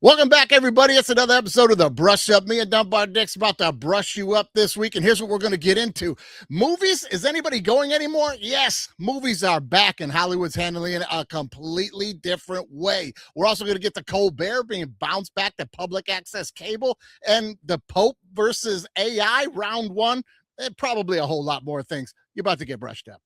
Welcome back, everybody. It's another episode of the Brush Up. Me and Dunbar Dick's about to brush you up this week, and here's what we're going to get into. Movies, is anybody going anymore? Yes, movies are back, and Hollywood's handling it a completely different way. We're also going to get the Colbert being bounced back to public access cable, and the Pope versus AI round one, and probably a whole lot more things. You're about to get brushed up.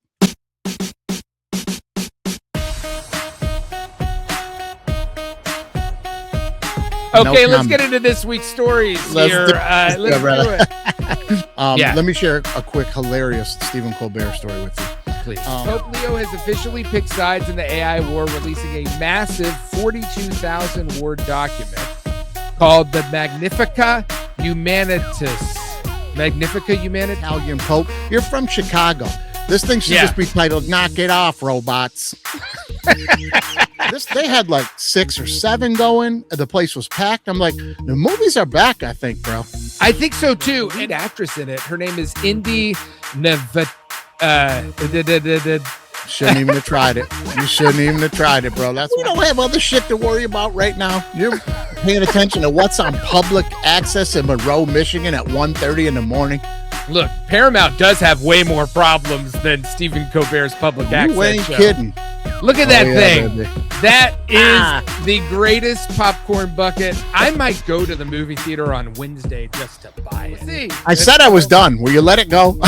Okay, let's get into this week's stories here. Let's do it. Let me share a quick, hilarious Stephen Colbert story with you. Please. Pope Leo has officially picked sides in the AI war, releasing a massive 42,000-word document called the Magnifica Humanitas. Magnifica Humanitas? Italian Pope. You're from Chicago. This thing should just be titled, Knock It Off, Robots. They had like 6 or 7 going. The place was packed. I'm like, the movies are back, I think, bro. I think so, too. An actress in it. Her name is Indy Shouldn't even have tried it. You shouldn't even have tried it, bro. We don't have other shit to worry about right now. You're paying attention to what's on public access in Monroe, Michigan at 1:30 in the morning. Look, Paramount does have way more problems than Stephen Colbert's public access You ain't show. kidding. Look at that thing. Baby. That is the greatest popcorn bucket. I might go to the movie theater on Wednesday just to buy it. See, I said I was done. Will you let it go?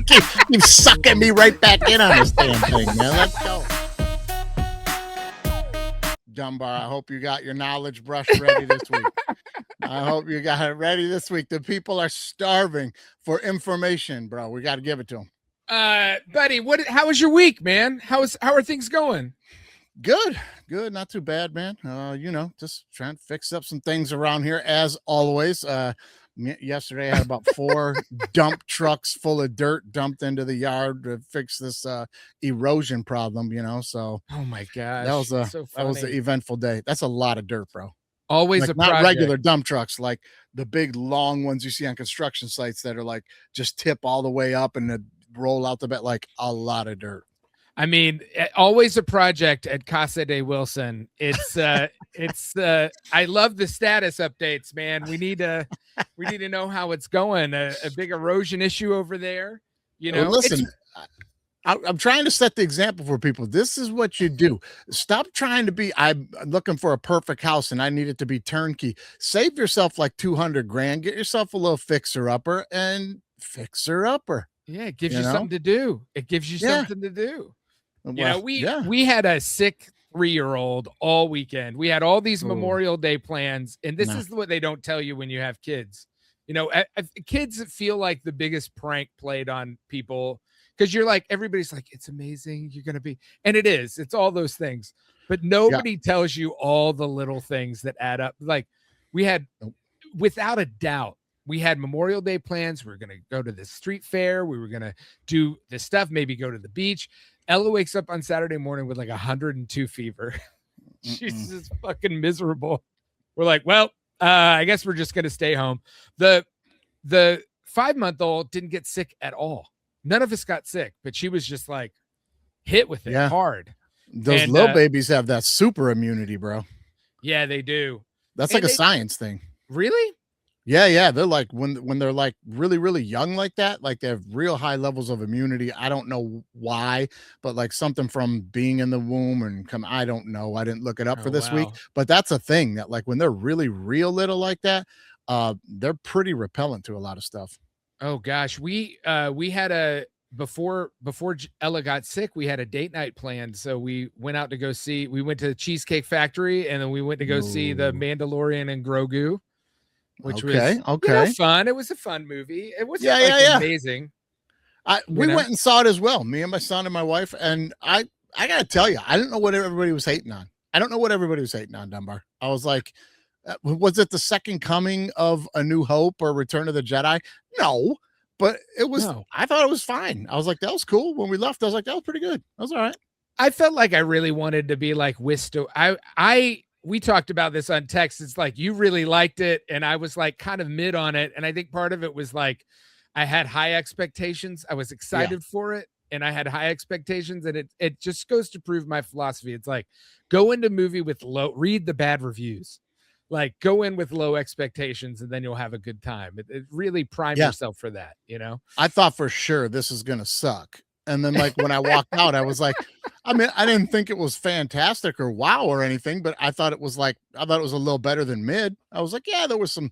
keep sucking me right back in on this damn thing, man. Let's go. Dunbar, I hope you got your knowledge brush ready this week. I hope you got it ready this week. The people are starving for information, bro. We got to give it to them. Buddy, how was your week, man? How are things going? Good. Not too bad, man. Just trying to fix up some things around here as always. Yesterday I had about 4 dump trucks full of dirt dumped into the yard to fix this erosion problem, so. Oh my gosh. That was an eventful day. That's a lot of dirt, bro. Always like a not project. Regular dump trucks, like the big long ones you see on construction sites that are like just tip all the way up and roll out the bed, like a lot of dirt. I mean, always a project at Casa de Wilson. It's I love the status updates, man. We need to know how it's going. A big erosion issue over there. Well, listen, I'm trying to set the example for people. This is what you do. Stop trying to be, I'm looking for a perfect house and I need it to be turnkey. Save yourself like $200,000. Get yourself a little fixer-upper and fixer-upper. Yeah, it gives you something to do. It gives you something to do. Well, we had a sick 3-year-old all weekend. We had all these Memorial Day plans, and this is what they don't tell you when you have kids. Kids feel like the biggest prank played on people because you're like, everybody's like, it's amazing. You're going to be, and it is. It's all those things, but nobody tells you all the little things that add up. Like we had, without a doubt, we had Memorial Day plans. We were going to go to the street fair. We were going to do this stuff, maybe go to the beach. Ella wakes up on Saturday morning with like 102 fever. She's just fucking miserable. We're like, well, I guess we're just going to stay home. The 5-month-old didn't get sick at all. None of us got sick, but she was just like hit with it hard. Those little babies have that super immunity, bro. Yeah, they do. That's like a science thing. Really? Yeah. They're like when they're like really, really young like that, like they have real high levels of immunity. I don't know why, but like something from being in the womb and I don't know. I didn't look it up for this week, but that's a thing that like when they're really real little like that, they're pretty repellent to a lot of stuff. Oh gosh, we had before Ella got sick, we had a date night planned. So we went out to go see. We went to the Cheesecake Factory, and then we went to go see the Mandalorian and Grogu. Which was fun. It was a fun movie. It wasn't amazing. We went and saw it as well. Me and my son and my wife. And I gotta tell you, I didn't know what everybody was hating on. Dunbar. I was like, was it the second coming of A New Hope or Return of the Jedi? No, but it was. No. I thought it was fine. I was like, that was cool. When we left, I was like, that was pretty good. That was all right. I felt like I really wanted to be like Wisto. We talked about this on text. It's like, you really liked it. And I was like kind of mid on it. And I think part of it was like, I had high expectations. I was excited for it. and I had high expectations, and it just goes to prove my philosophy. It's like, go into movie with read the bad reviews. Like, go in with low expectations, and then you'll have a good time. It really prime Yeah. yourself for that, you know? I thought for sure this is gonna suck. And then, like, when I walked out, I was like, I mean, I didn't think it was fantastic or wow or anything, but I thought it was like, I thought it was a little better than mid. I was like, yeah, there was some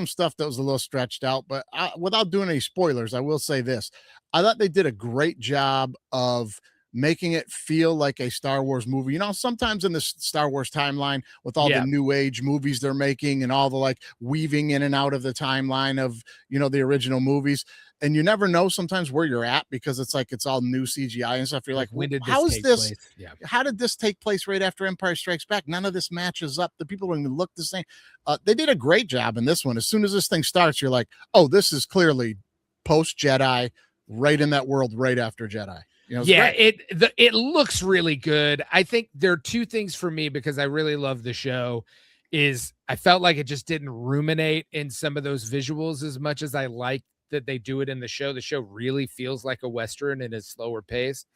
stuff that was a little stretched out, but without doing any spoilers, I will say this. I thought they did a great job of making it feel like a Star Wars movie. You know, sometimes in the Star Wars timeline, with all the Yeah. new age movies they're making and all the like weaving in and out of the timeline of, you know, the original movies, and you never know sometimes where you're at because it's like it's all new CGI and stuff. You're like, when did this how is take this? place? Yeah. How did this take place right after Empire Strikes Back? None of this matches up. The people don't even look the same. They did a great job in this one. As soon as this thing starts, you're like, oh, this is clearly post Jedi, right in that world, right after Jedi. You know, Yeah, great. it looks really good. I think there are two things for me because I really love the show. Is I felt like it just didn't ruminate in some of those visuals as much as I like that they do it in the show. The show really feels like a Western and is slower paced.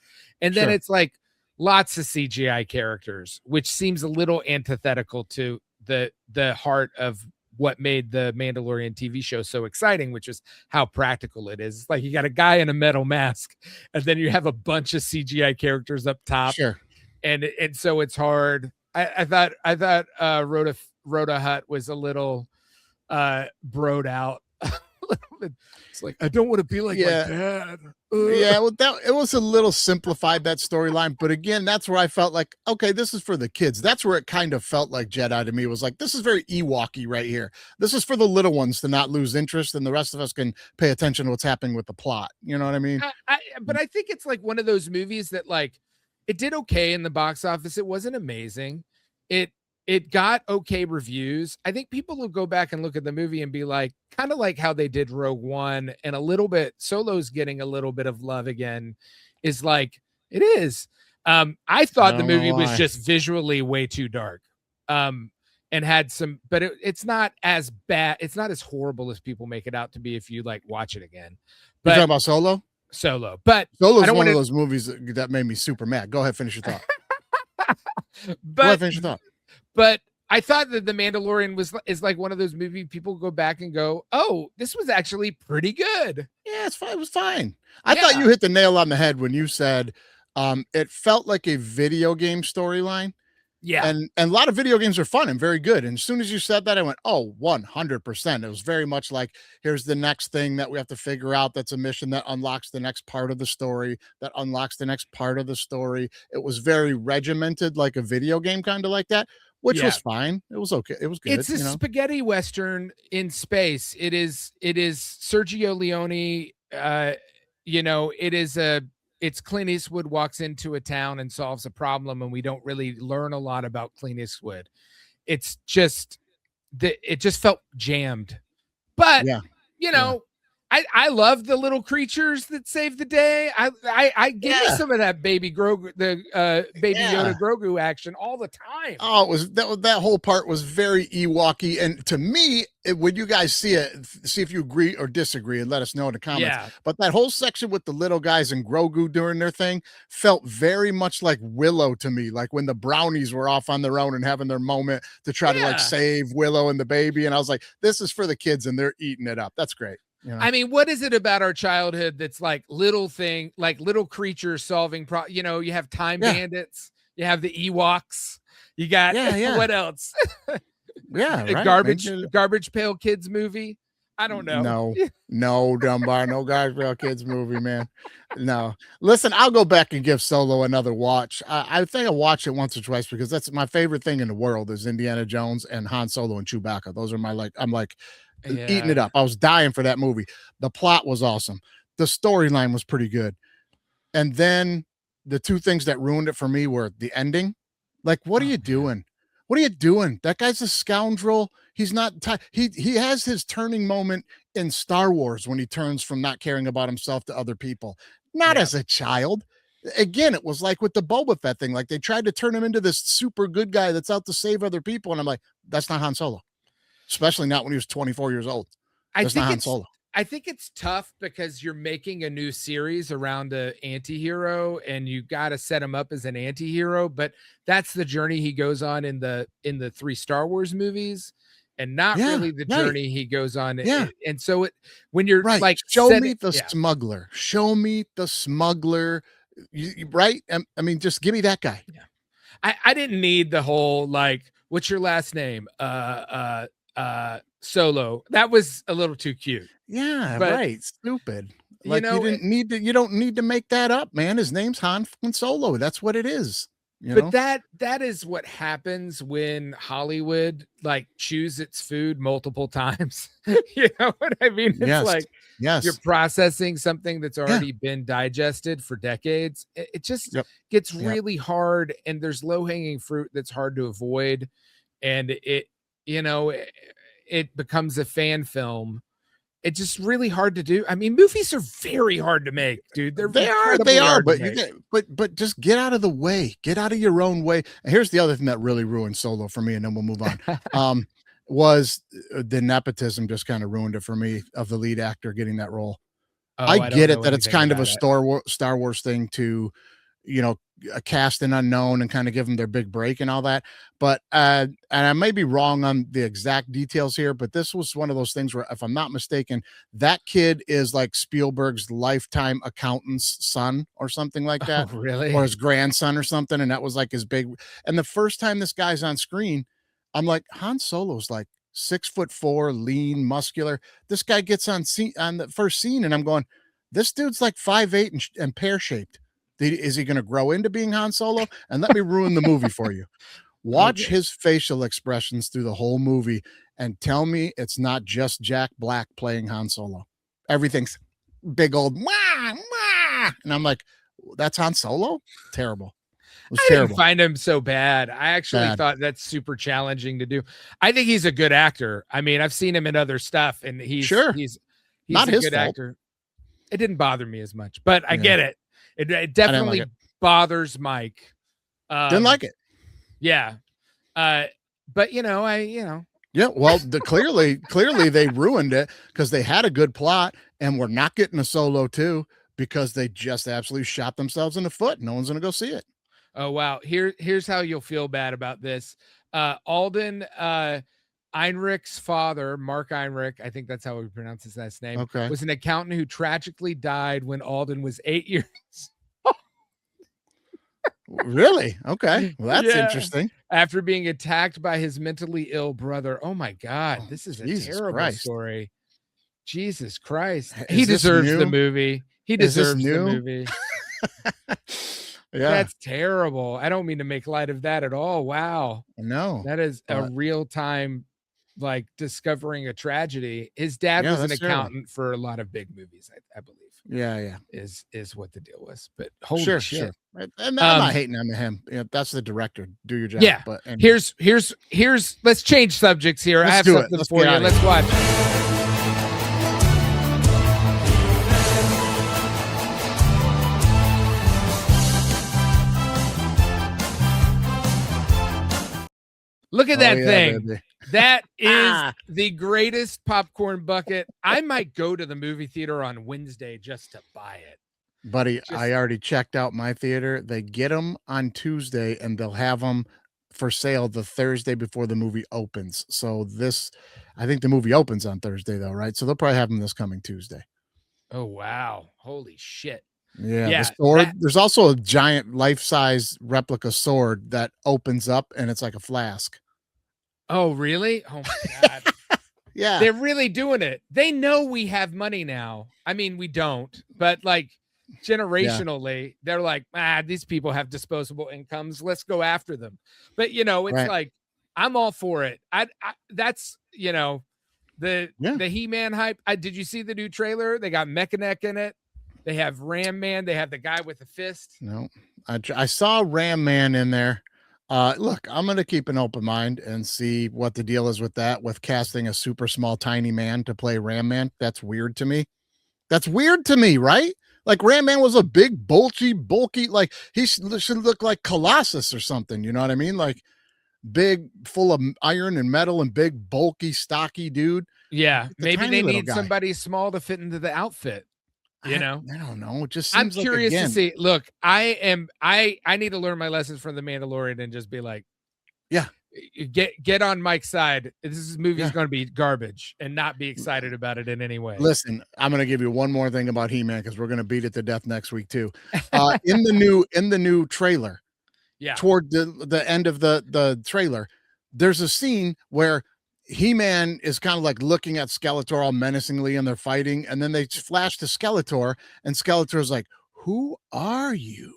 And then Sure. it's like lots of CGI characters, which seems a little antithetical to the heart of what made the Mandalorian TV show so exciting, which is how practical it is. It's like you got a guy in a metal mask, and then you have a bunch of CGI characters up top, Sure. and so it's hard. I thought Rhoda Hutt was a little broed out. It's like, I don't want to be like my dad. Yeah, well, that it was a little simplified, that storyline, but again, that's where I felt like, okay, this is for the kids. That's where it kind of felt like Jedi to me. It was like, this is very Ewok-y right here. This is for the little ones to not lose interest, and the rest of us can pay attention to what's happening with the plot. You know what I mean? But I think it's like one of those movies that, like, it did okay in the box office. It wasn't amazing. It got okay reviews. I think people will go back and look at the movie and be like, kind of like how they did Rogue One, and a little bit Solo's getting a little bit of love again. Is like, it is. I I thought the don't know movie was why. just visually way too dark. And had some, but it's not as bad. It's not as horrible as people make it out to be if you like watch it again. You're talking But about Solo? Solo, but I Solo's don't one want of to. those movies that made me super mad. Go ahead, finish your thought. Go ahead, But finish your thought. but I thought that The Mandalorian is like one of those movies people go back and go, oh, this was actually pretty good. Yeah, it's fine. It was fine. I thought Yeah. you hit the nail on the head when you said it felt like a video game storyline. Yeah. And a lot of video games are fun and very good. And as soon as you said that, I went, oh, 100%. It was very much like, here's the next thing that we have to figure out. That's a mission that unlocks the next part of the story, that unlocks the next part of the story. It was very regimented, like a video game, kind of like that, which Yeah. was fine. It was okay. It was good. It's a spaghetti Western in space. It is Sergio Leone. It's Clint Eastwood walks into a town and solves a problem, and we don't really learn a lot about Clint Eastwood. It's just it just felt jammed. But Yeah. I love the little creatures that save the day. I give me some of that baby Grogu, the baby Yoda Grogu action all the time. Oh, it was that whole part was very Ewok-y. And to me, when you guys see it, see if you agree or disagree and let us know in the comments. Yeah. But that whole section with the little guys and Grogu doing their thing felt very much like Willow to me. Like when the brownies were off on their own and having their moment to try to like save Willow and the baby. And I was like, this is for the kids and they're eating it up. That's great. You know? I mean, what is it about our childhood that's like little creatures solving you have time bandits, you have the Ewoks, you got what else? Right. Garbage Pail Kids movie. I don't know. No, Dunbar, no Garbage Pail Kids movie, man. No. Listen, I'll go back and give Solo another watch. I think I watched it once or twice because that's my favorite thing in the world is Indiana Jones and Han Solo and Chewbacca. Those are my I'm eating it up. I was dying for that movie. The plot was awesome. The storyline was pretty good. And then the two things that ruined it for me were the ending. Like, what are you doing? What are you doing? That guy's a scoundrel. He's not he has his turning moment in Star Wars when he turns from not caring about himself to other people. Not as a child. Again, it was like with the Boba Fett thing. Like they tried to turn him into this super good guy that's out to save other people. And I'm like, that's not Han Solo. Especially not when he was 24 years old. That's not Han Solo. I think it's tough because you're making a new series around a anti-hero and you got to set him up as an anti-hero, but that's the journey he goes on in the 3 Star Wars movies and not Yeah, really the right. journey he goes on. Yeah. And so when you're Right. like Show me the smuggler. Show me the smuggler. Right? I mean, just give me that guy. Yeah. I didn't need the whole like, what's your last name? Solo. That was a little too cute. Yeah, But, right. Stupid. you Like, know, you don't need to make that up, man. His name's Han Solo. That's what it is. You but know? that is what happens when Hollywood like chews its food multiple times. You know what I mean? It's Yes. like Yes. you're processing something that's already been digested for decades. It just gets really hard, and there's low-hanging fruit that's hard to avoid. And it becomes a fan film. It's just really hard to do. I mean, movies are very hard to make, dude. They are, but just get out of the way. Get out of your own way. And here's the other thing that really ruined Solo for me, and then we'll move on. Was the nepotism just kind of ruined it for me of the lead actor getting that role. I get it that it's kind of a Star Wars thing to, cast an unknown and kind of give them their big break and all that. But and I may be wrong on the exact details here, but this was one of those things where, if I'm not mistaken, that kid is like Spielberg's lifetime accountant's son or something like that. Oh, really? Or his grandson or something. And that was like his big. And the first time this guy's on screen, I'm like, Han Solo's like 6'4", lean, muscular. This guy gets on the first scene, and I'm going, this dude's like 5'8" and pear shaped. Is he going to grow into being Han Solo? And let me ruin the movie for you. Watch his facial expressions through the whole movie and tell me it's not just Jack Black playing Han Solo. Everything's big old wah, wah. And I'm like, that's Han Solo? Terrible. I didn't find him so bad. I actually thought that's super challenging to do. I think he's a good actor. I mean, I've seen him in other stuff, and he's not a good actor. It didn't bother me as much, but I get it. It definitely bothers Mike. Didn't like it. Yeah. But yeah, well, clearly they ruined it because they had a good plot and we're not getting a Solo 2 because they just absolutely shot themselves in the foot. No one's going to go see it. Oh, wow. Here's how you'll feel bad about this. Alden Einrich's father, Mark Einrich, I think that's how we pronounce his last name, was an accountant who tragically died when Alden was 8 years. Really? Okay. Well, that's interesting. After being attacked by his mentally ill brother. Oh my God. This is a terrible story. Jesus Christ. He deserves the movie. He deserves the movie. Yeah. That's terrible. I don't mean to make light of that at all. Wow. No. That is a real time, like, discovering a tragedy. His dad was an accountant for a lot of big movies, I believe. Yeah. Is what the deal was. But holy shit. Sure. And I'm not hating on him. That's the director. Do your job. Yeah. But anyway. Here's let's change subjects here. I have something for you. Let's watch. Look at that thing. Baby. That is the greatest popcorn bucket. I might go to the movie theater on Wednesday just to buy it. Buddy, I already checked out my theater. They get them on Tuesday and they'll have them for sale the Thursday before the movie opens. So I think the movie opens on Thursday though, right? So they'll probably have them this coming Tuesday. Oh, wow. Holy shit. Yeah, the sword. There's also a giant life-size replica sword that opens up and it's like a flask. Oh, really? Oh my God. Yeah. They're really doing it. They know we have money now. I mean, we don't, but like generationally, they're like, these people have disposable incomes. Let's go after them. But it's like, I'm all for it. That's, the He-Man hype. Did you see the new trailer? They got Mechanic in it. They have Ram Man. They have the guy with the fist. No, I saw Ram Man in there. Look, I'm going to keep an open mind and see what the deal is with that, with casting a super small, tiny man to play Ram Man. That's weird to me. Right? Like Ram Man was a big, bulky, like he should look like Colossus or something. You know what I mean? Like big, full of iron and metal and big, bulky, stocky dude. Yeah, It's a maybe tiny they little need guy. somebody small to fit into the outfit. You know, I don't know. It just I'm seems like, curious to again, see. Look, I need to learn my lessons from the Mandalorian and just be like, yeah, get on Mike's side. This movie is yeah. going to be garbage, and not be excited about it in any way. Listen, I'm going to give you one more thing about He-Man because we're going to beat it to death next week too. In the new trailer, Yeah. toward the end of the trailer, there's a scene where He-Man is kind of like looking at Skeletor all menacingly and they're fighting, and then they flash to Skeletor, and Skeletor's like, "Who are you?"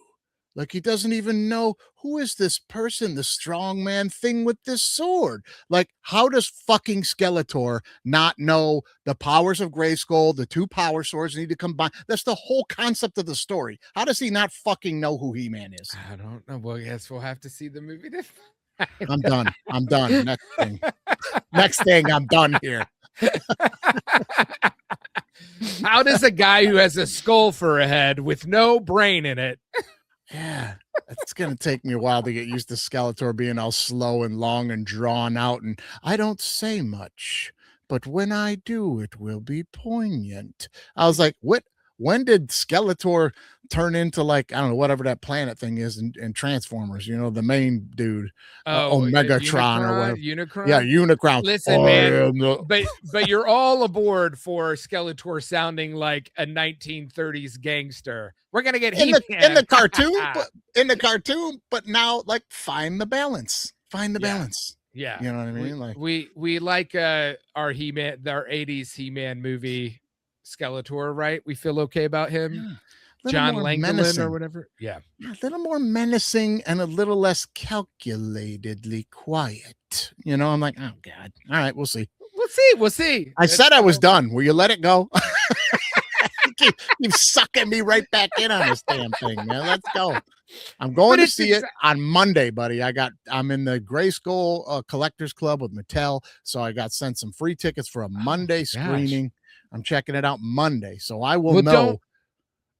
Like he doesn't even know who is this person, the strong man thing with this sword. Like, how does fucking Skeletor not know the powers of Grayskull, the two power swords need to combine? That's the whole concept of the story. How does he not fucking know who He-Man is? I don't know. Well, yes, we'll have to see the movie to I'm done. I'm done. Next thing. Next thing, I'm done here. How does a guy who has a skull for a head with no brain in it? Yeah, it's gonna take me a while to get used to Skeletor being all slow and long and drawn out, and I don't say much, but when I do, it will be poignant. I was like, what? When did Skeletor turn into, like, I don't know, whatever that planet thing is in Transformers? You know, the main dude, Omegatron or whatever. Yeah, Unicron. Unicron. Listen, man, but you're all aboard for Skeletor sounding like a 1930s gangster. We're gonna get in the cartoon, but now, like, find the balance. Find the balance. Yeah, you know what I mean. Like, we like our He-Man, our 80s He-Man movie, Skeletor, right? We feel okay about him. Yeah. John Langdon or whatever. Yeah, a little more menacing and a little less calculatedly quiet. You know, I'm like, oh god. All right, we'll see. We'll see. I said I was done. Will you let it go? Keep sucking me right back in on this damn thing, man. Let's go. I'm going to see it on Monday, buddy. I'm in the Grayskull Collectors Club with Mattel, so I got sent some free tickets for a Monday screening. I'm checking it out Monday, so I will know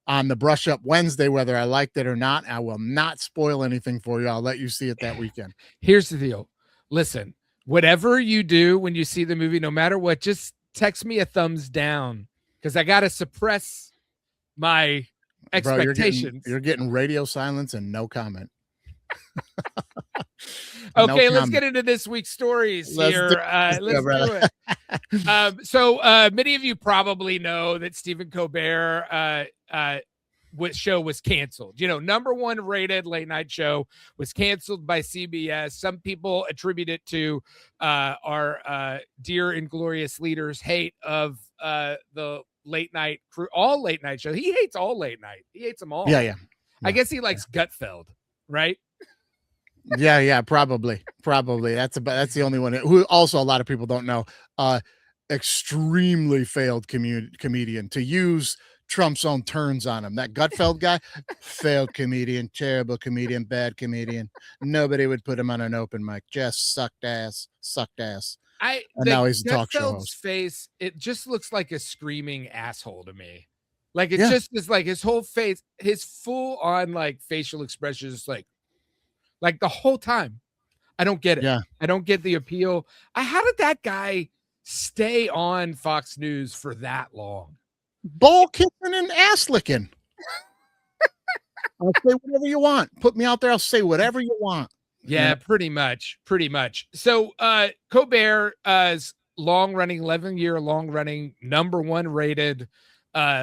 on the Brush Up Wednesday whether I liked it or not. I will not spoil anything for you. I'll let you see it that weekend. Here's the deal. Listen, whatever you do when you see the movie, no matter what, just text me a thumbs down, because I got to suppress my expectations. Bro, you're getting radio silence and no comment. Okay, let's get into this week's stories here. Let's do it. So many of you probably know that Stephen Colbert show was canceled. You know, #1 rated late night show was canceled by CBS. Some people attribute it to our dear and glorious leader's hate of the late night crew, all late night shows. He hates all late night. He hates them all. Yeah. I guess he likes Gutfeld, right? Yeah, probably. That's the only one who also a lot of people don't know. Extremely failed comedian, to use Trump's own terms on him. That Gutfeld guy, failed comedian, terrible comedian, bad comedian. Nobody would put him on an open mic. Just sucked ass. And now he's a talk show host. Face, it just looks like a screaming asshole to me. Like it just is like his whole face, his full on like facial expression is like the whole time. I don't get it. Yeah. I don't get the appeal. How did that guy stay on Fox News for that long? Ball kicking and ass licking. I'll say whatever you want. Put me out there. I'll say whatever you want. Yeah, pretty much. So Colbert's 11-year long-running #1 rated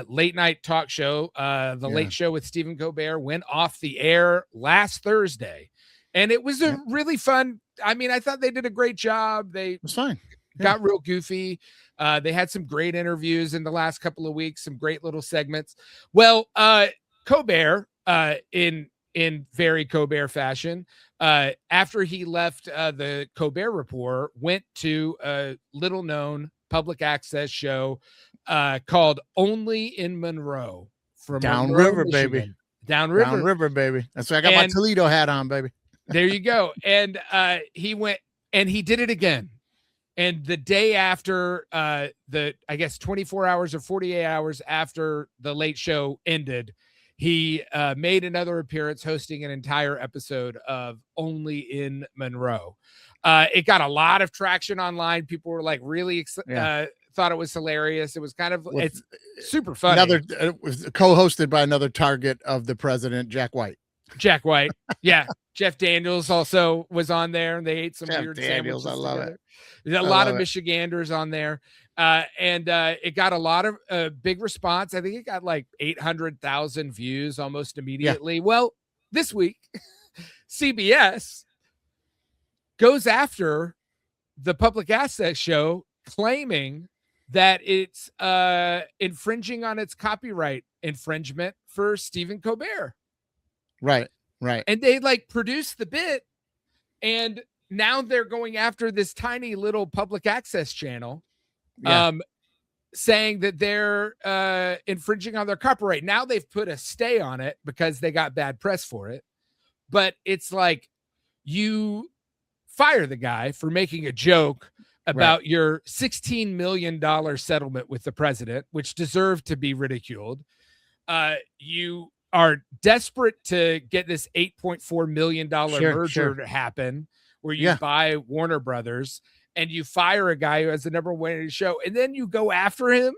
late night talk show, The Late Show with Stephen Colbert, went off the air last Thursday. And it was a really fun. I mean, I thought they did a great job. It was fine. Got real goofy. They had some great interviews in the last couple of weeks, some great little segments. Well, Colbert, in very Colbert fashion, after he left the Colbert Report, went to a little known public access show called Only in Monroe, from Downriver, Michigan. Baby. Downriver, baby. That's why I got my Toledo hat on, baby. There you go. And he went and he did it again. And the day after I guess 24 hours or 48 hours after the Late Show ended, he made another appearance hosting an entire episode of Only in Monroe. It got a lot of traction online. People were like really thought it was hilarious. It was kind of With it's super funny. it was co-hosted by another target of the president, Jack White. Jack White, yeah. Jeff Daniels also was on there, and they ate some Jeff weird Daniels, sandwiches I love together. it. There's a lot of Michiganders on there, and it got a lot of big response. I think it got like 800,000 views almost immediately. Well, this week, CBS goes after the public access show, claiming that it's infringing on its copyright infringement for Stephen Colbert. Right. And they like produced the bit, and now they're going after this tiny little public access channel, saying that they're infringing on their copyright. Now they've put a stay on it because they got bad press for it. But it's like, you fire the guy for making a joke about your $16 million settlement with the president, which deserved to be ridiculed. You are desperate to get this $8.4 million merger to happen, where you buy Warner Brothers, and you fire a guy who has the number one rated show, and then you go after him.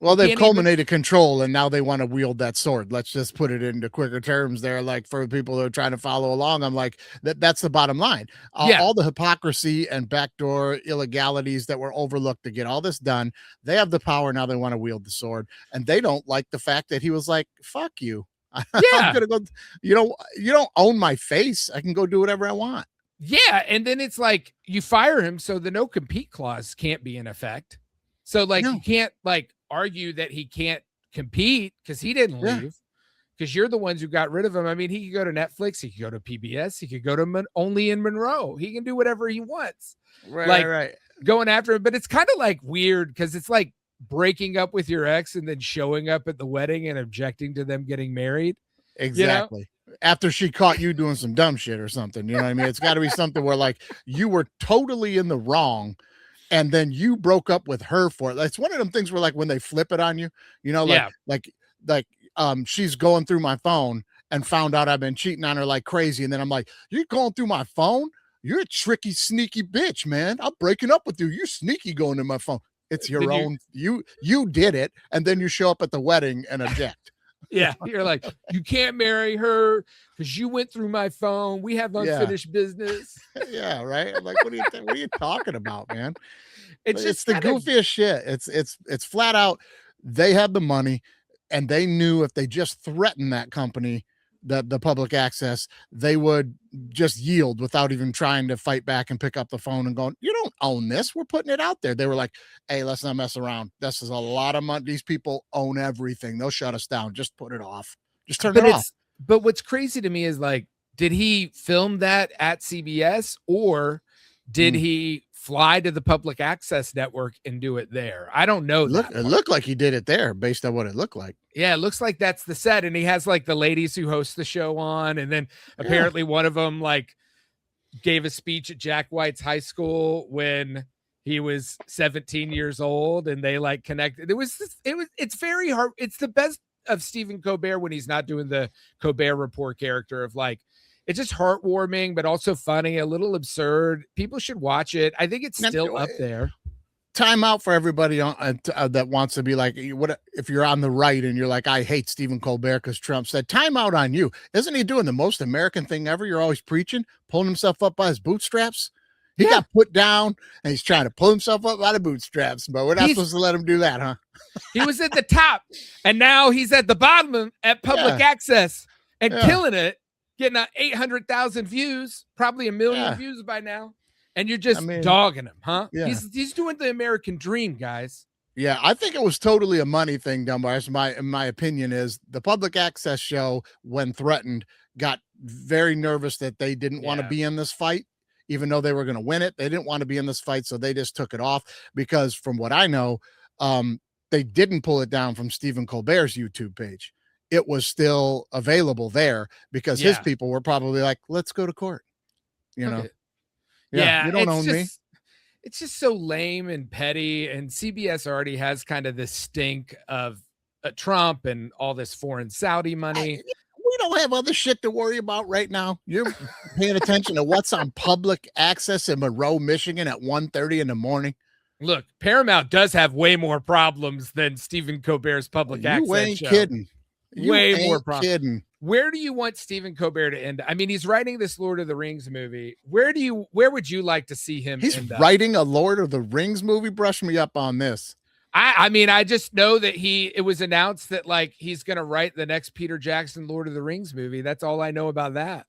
Well, they've culminated control, and now they want to wield that sword. Let's just put it into quicker terms there. Like, for people who are trying to follow along, I'm like, that's the bottom line. All the hypocrisy and backdoor illegalities that were overlooked to get all this done, they have the power. Now they want to wield the sword, and they don't like the fact that he was like, fuck you. I'm gonna go, you don't own my face. I can go do whatever I want. Yeah. And then it's like, you fire him, so the no compete clause can't be in effect. So like, you can't like argue that he can't compete because he didn't leave, because you're the ones who got rid of him. I mean, he could go to Netflix, he could go to PBS, he could go to Only in Monroe. He can do whatever he wants. Right. Going after him. But it's kind of like weird, because it's like breaking up with your ex and then showing up at the wedding and objecting to them getting married. Exactly. You know? After she caught you doing some dumb shit or something, you know what I mean? It's got to be something where like you were totally in the wrong, and then you broke up with her for it. It's one of them things where like when they flip it on you, you know, like she's going through my phone and found out I've been cheating on her like crazy, and then I'm like, you're going through my phone? You're a tricky, sneaky bitch, man. I'm breaking up with you. You're sneaky going to my phone. It's your own. You did it, and then you show up at the wedding and object. Yeah, you're like, you can't marry her because you went through my phone. We have unfinished business. Yeah, right. I'm like, what are you talking about, man? It's the goofiest shit. It's flat out. They had the money, and they knew if they just threatened that company, the public access, they would just yield without even trying to fight back and pick up the phone and going, you don't own this. We're putting it out there. They were like, hey, let's not mess around. This is a lot of money. These people own everything. They'll shut us down. Just put it off. Just turn it off. But what's crazy to me is like, did he film that at CBS, or did he fly to the public access network and do it there? I don't know. It looked like he did it there based on what it looked like. Yeah, it looks like that's the set. And he has like the ladies who host the show on. And then apparently one of them like gave a speech at Jack White's high school when he was 17 years old, and they like connected. It's very hard. It's the best of Stephen Colbert when he's not doing the Colbert Report character of like, it's just heartwarming, but also funny, a little absurd. People should watch it. I think it's still up there. Time out for everybody that wants to be like, what if you're on the right and you're like, I hate Stephen Colbert because Trump said, time out on you. Isn't he doing the most American thing ever? You're always preaching, pulling himself up by his bootstraps. He got put down, and he's trying to pull himself up by the bootstraps, but we're not supposed to let him do that, huh? He was at the top, and now he's at the bottom at public access and killing it, getting 800,000 views, probably 1 million views by now. And you're just dogging him, huh? Yeah. He's doing the American dream, guys. Yeah, I think it was totally a money thing, Dunbar. My opinion is the public access show, when threatened, got very nervous that they didn't want to be in this fight, even though they were going to win it. They didn't want to be in this fight, so they just took it off because, from what I know, they didn't pull it down from Stephen Colbert's YouTube page. It was still available there because his people were probably like, let's go to court, you know? Yeah, you don't own me. It's just so lame and petty, and CBS already has kind of this stink of Trump and all this foreign Saudi money. We don't have other shit to worry about right now. You're paying attention to what's on public access in Monroe, Michigan at 1:30 in the morning. Look, Paramount does have way more problems than Stephen Colbert's public You access ain't show. kidding. You Way ain't more problems. kidding. Where do you want Stephen Colbert to end? I mean, he's writing this Lord of the Rings movie. Where would you like to see him He's end writing a Lord of the Rings movie? Brush me up on this. I mean, I just know that it was announced that like he's going to write the next Peter Jackson Lord of the Rings movie. That's all I know about that.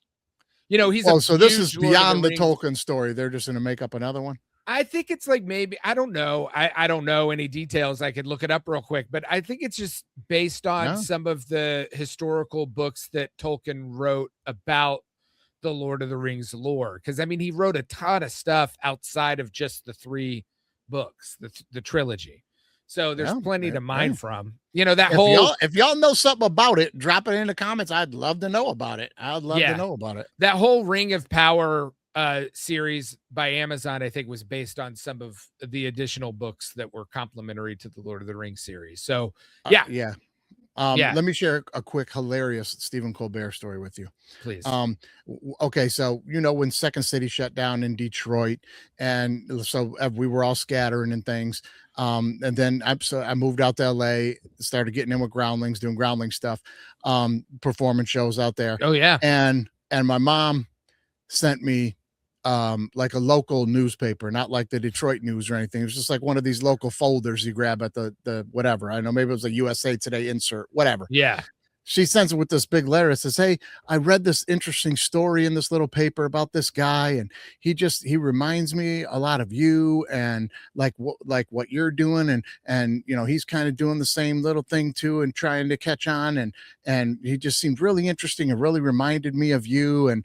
You know, he's so this is Lord beyond the Tolkien story. They're just going to make up another one. I think it's like maybe, I don't know. I don't know any details. I could look it up real quick, but I think it's just based on some of the historical books that Tolkien wrote about the Lord of the Rings lore. Because I mean, he wrote a ton of stuff outside of just the 3 books, the trilogy. So there's plenty to mine from. You know, that if y'all know something about it, drop it in the comments. I'd love to know about it. I'd love to know about it. That whole Ring of Power series by Amazon, I think, was based on some of the additional books that were complementary to the Lord of the Rings series. So yeah. Let me share a quick hilarious Stephen Colbert story with you, please. Okay, so you know when Second City shut down in Detroit, and so we were all scattering and things. And then I moved out to LA, started getting in with Groundlings, doing Groundling stuff, performance shows out there. Oh yeah, and my mom sent me like a local newspaper, not like the Detroit News or anything. It was just like one of these local folders you grab at the whatever. I know, maybe it was a USA Today insert, whatever. Yeah. She sends it with this big letter. It says, "Hey, I read this interesting story in this little paper about this guy, and he reminds me a lot of you, and like what you're doing, and you know he's kind of doing the same little thing too, and trying to catch on, and he just seemed really interesting and really reminded me of you, and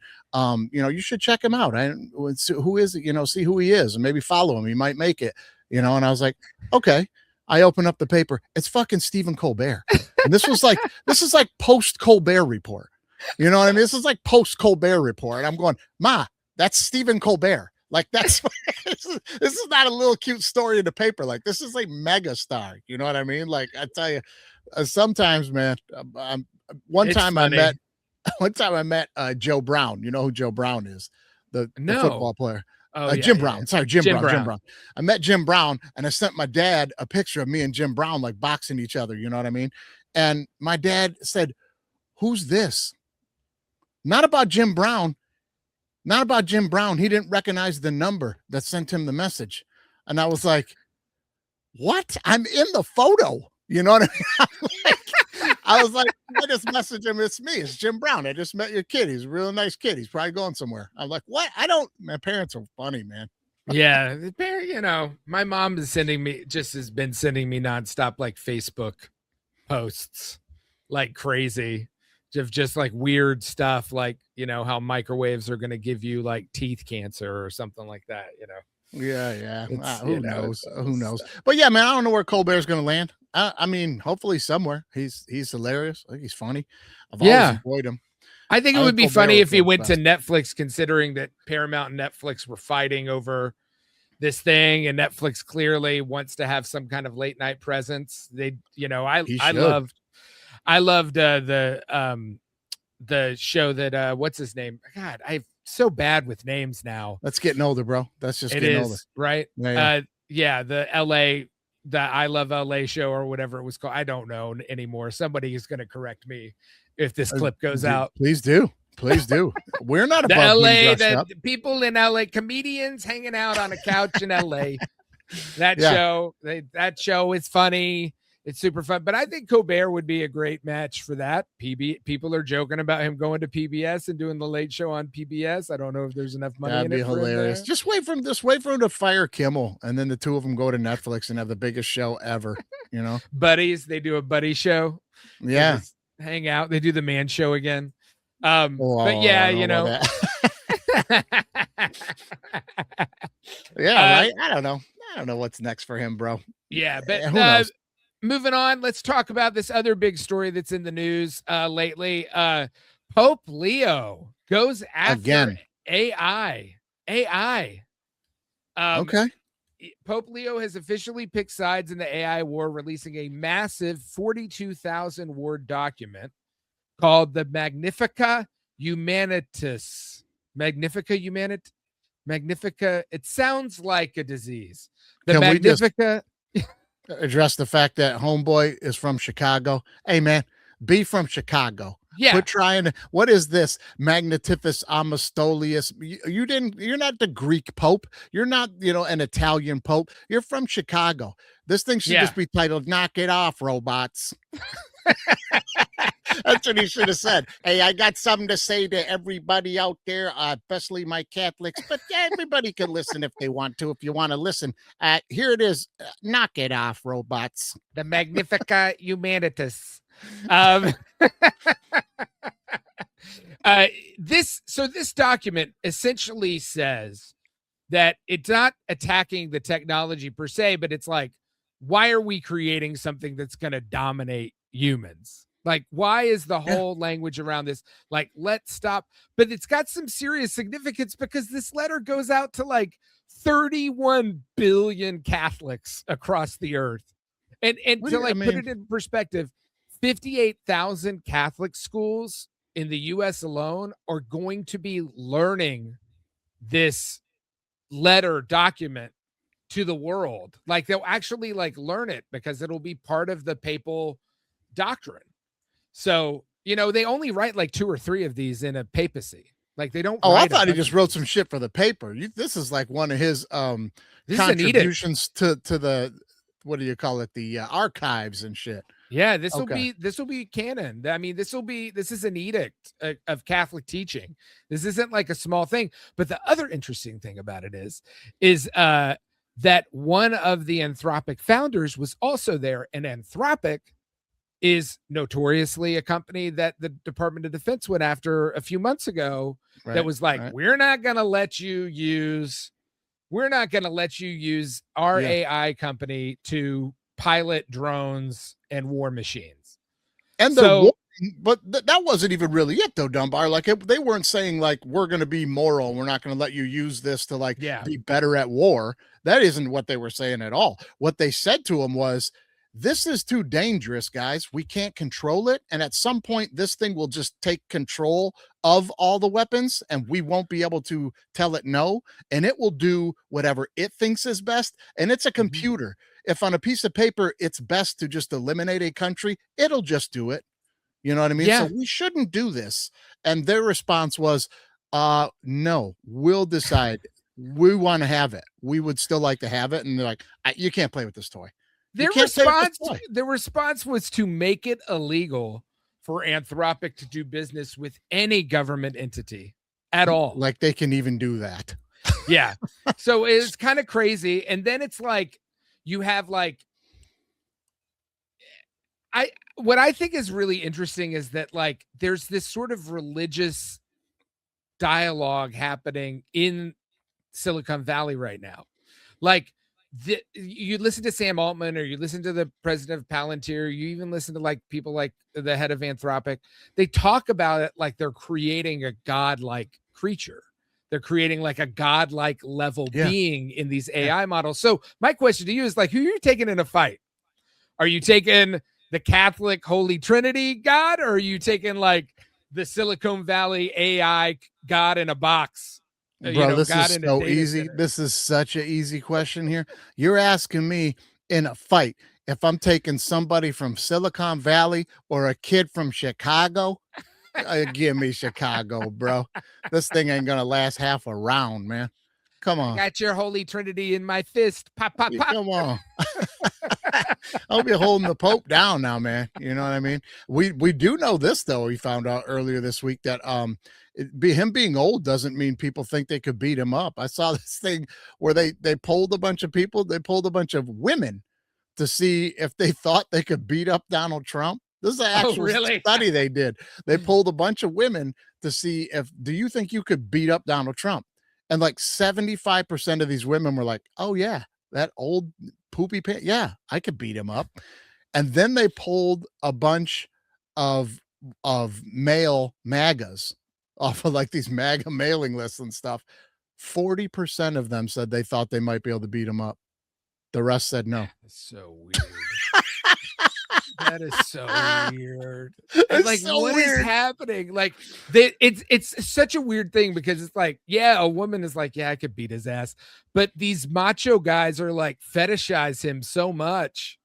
you know you should check him out. Who is it? You know, see who he is, and maybe follow him. He might make it. You know." And I was like, okay. I open up the paper. It's fucking Stephen Colbert. And this is like post Colbert Report. You know what I mean? This is like post Colbert Report. And I'm going, Ma, that's Stephen Colbert. Like this is not a little cute story in the paper. Like this is like mega star. You know what I mean? Like I tell you, sometimes, man. One time I met Joe Brown. You know who Joe Brown is? The football player. Jim Brown. Sorry, Jim Brown. I met Jim Brown, and I sent my dad a picture of me and Jim Brown like boxing each other. You know what I mean? And my dad said, "Who's this?" Not about Jim Brown. Not about Jim Brown. He didn't recognize the number that sent him the message. And I was like, what? I'm in the photo. You know what I mean? I was like, I just messaged him. It's me. It's Jim Brown. I just met your kid. He's a real nice kid. He's probably going somewhere. I'm like, what? My parents are funny, man. Yeah. You know, my mom has been sending me nonstop like Facebook posts like crazy of just like weird stuff. Like, you know, how microwaves are going to give you like teeth cancer or something like that, you know? Yeah. Who knows? Who knows? But yeah, man, I don't know where Colbert's going to land. I mean, hopefully somewhere. He's hilarious. I think he's funny. I've always enjoyed him. I think it would be funny if he went to Netflix, considering that Paramount and Netflix were fighting over this thing, and Netflix clearly wants to have some kind of late night presence. They, you know, I loved the show that what's his name? God, I'm so bad with names now. That's getting older, bro. That's just getting older, right? The I Love LA show or whatever it was called. I don't know anymore. Somebody is going to correct me if this clip goes out. Please do. We're not above the people in LA, comedians hanging out on a couch in LA. That show is funny. It's super fun. But I think Colbert would be a great match for that. People are joking about him going to PBS and doing the late show on PBS. I don't know if there's enough money. That'd be hilarious. Just wait for him to fire Kimmel, and then the two of them go to Netflix and have the biggest show ever. You know, buddies. They do a buddy show. Yeah, hang out. They do the man show again. But yeah, you know. Yeah, right. I don't know what's next for him, bro. Yeah, but who knows? Moving on, let's talk about this other big story that's in the news lately. Pope Leo goes after again. AI. Okay. Pope Leo has officially picked sides in the AI war, releasing a massive 42,000 word document called the Magnifica Humanitas. Magnifica. It sounds like a disease. The Can we just Magnifica. address the fact that homeboy is from Chicago? Hey, man, be from Chicago. Yeah. Quit trying to. What is this? Magnificus Amostolius. You're not the Greek Pope. You're not, an Italian Pope. You're from Chicago. This thing should just be titled "Knock It Off, Robots." That's what he should have said. Hey, I got something to say to everybody out there, especially my Catholics, but everybody can listen if they want to. If you want to listen, here it is. Knock it off, robots. The Magnifica Humanitas. This document essentially says that it's not attacking the technology per se, but it's like, why are we creating something that's going to dominate humans? Like, why is the whole language around this? Like, let's stop. But it's got some serious significance because this letter goes out to like 31 billion Catholics across the earth. And to put it in perspective, 58,000 Catholic schools in the US alone are going to be learning this letter document to the world. Like, they'll actually learn it because it'll be part of the papal doctrine. So, they only write 2 or 3 of these in a papacy. Like, they don't. Oh, I thought he just wrote some shit for the paper. This is like one of his contributions to the, what do you call it? The archives and shit. Yeah, this will be canon. I mean, this is an edict of Catholic teaching. This isn't like a small thing. But the other interesting thing about it is that one of the Anthropic founders was also there, and Anthropic is notoriously a company that the Department of Defense went after a few months ago. That was like, we're not going to let you use our AI company to pilot drones and war machines. And but that wasn't even really it though, Dunbar. Like, they weren't saying we're going to be moral. We're not going to let you use this to be better at war. That isn't what they were saying at all. What they said to him was, this is too dangerous, guys. We can't control it. And at some point, this thing will just take control of all the weapons and we won't be able to tell it no. And it will do whatever it thinks is best. And it's a computer. If on a piece of paper, it's best to just eliminate a country, it'll just do it. You know what I mean? Yeah. So we shouldn't do this. And their response was, no, we'll decide. We want to have it. We would still like to have it. And they're like, you can't play with this toy. Their response was to make it illegal for Anthropic to do business with any government entity at all. Like, they can even do that. Yeah. So it's kind of crazy. And then it's like, you have what I think is really interesting is that there's this sort of religious dialogue happening in Silicon Valley right now. You listen to Sam Altman, or you listen to the president of Palantir, you even listen to people like the head of Anthropic. They talk about it like they're creating a godlike creature. They're creating a godlike level being in these AI models. So my question to you is who are you taking in a fight? Are you taking the Catholic Holy Trinity God, or are you taking the Silicon Valley AI God in a box? Bro, this is so easy. This is such an easy question here. You're asking me in a fight if I'm taking somebody from Silicon Valley or a kid from Chicago. Give me Chicago, bro. This thing ain't gonna last half a round, man. Come on. I got your Holy Trinity in my fist. Pop, pop, pop. Come on. I'll be holding the Pope down now, man. You know what I mean? We do know this though. We found out earlier this week that him being old doesn't mean people think they could beat him up. I saw this thing where they polled a bunch of people. They polled a bunch of women to see if they thought they could beat up Donald Trump. This is an actual study they did. They polled a bunch of women to see do you think you could beat up Donald Trump? And 75% of these women were like, oh yeah, that old poopy pants. Yeah, I could beat him up. And then they polled a bunch of male MAGAs off of these MAGA mailing lists and stuff. 40% of them said they thought they might be able to beat him up. The rest said no. That's so weird. That is so weird. And It's like, so what is weird. happening? Like, it's such a weird thing because it's like, yeah, a woman is like, yeah, I could beat his ass, but these macho guys are like fetishize him so much.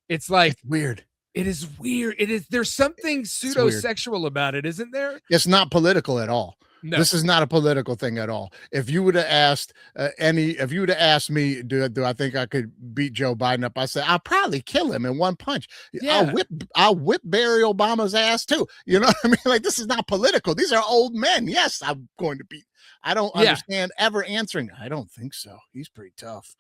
It's like It's weird. it is weird. It is. There's something It's weird. pseudo-sexual about it, isn't there? It's not political at all. No. This is not a political thing at all. If you would have asked if you would have asked me, do I think I could beat Joe Biden up? I said I'll probably kill him in one punch. Yeah. I'll whip Barry Obama's ass too. You know what I mean? Like, this is not political. These are old men. Yes, I'm going to beat. I don't understand ever answering. I don't think so. He's pretty tough.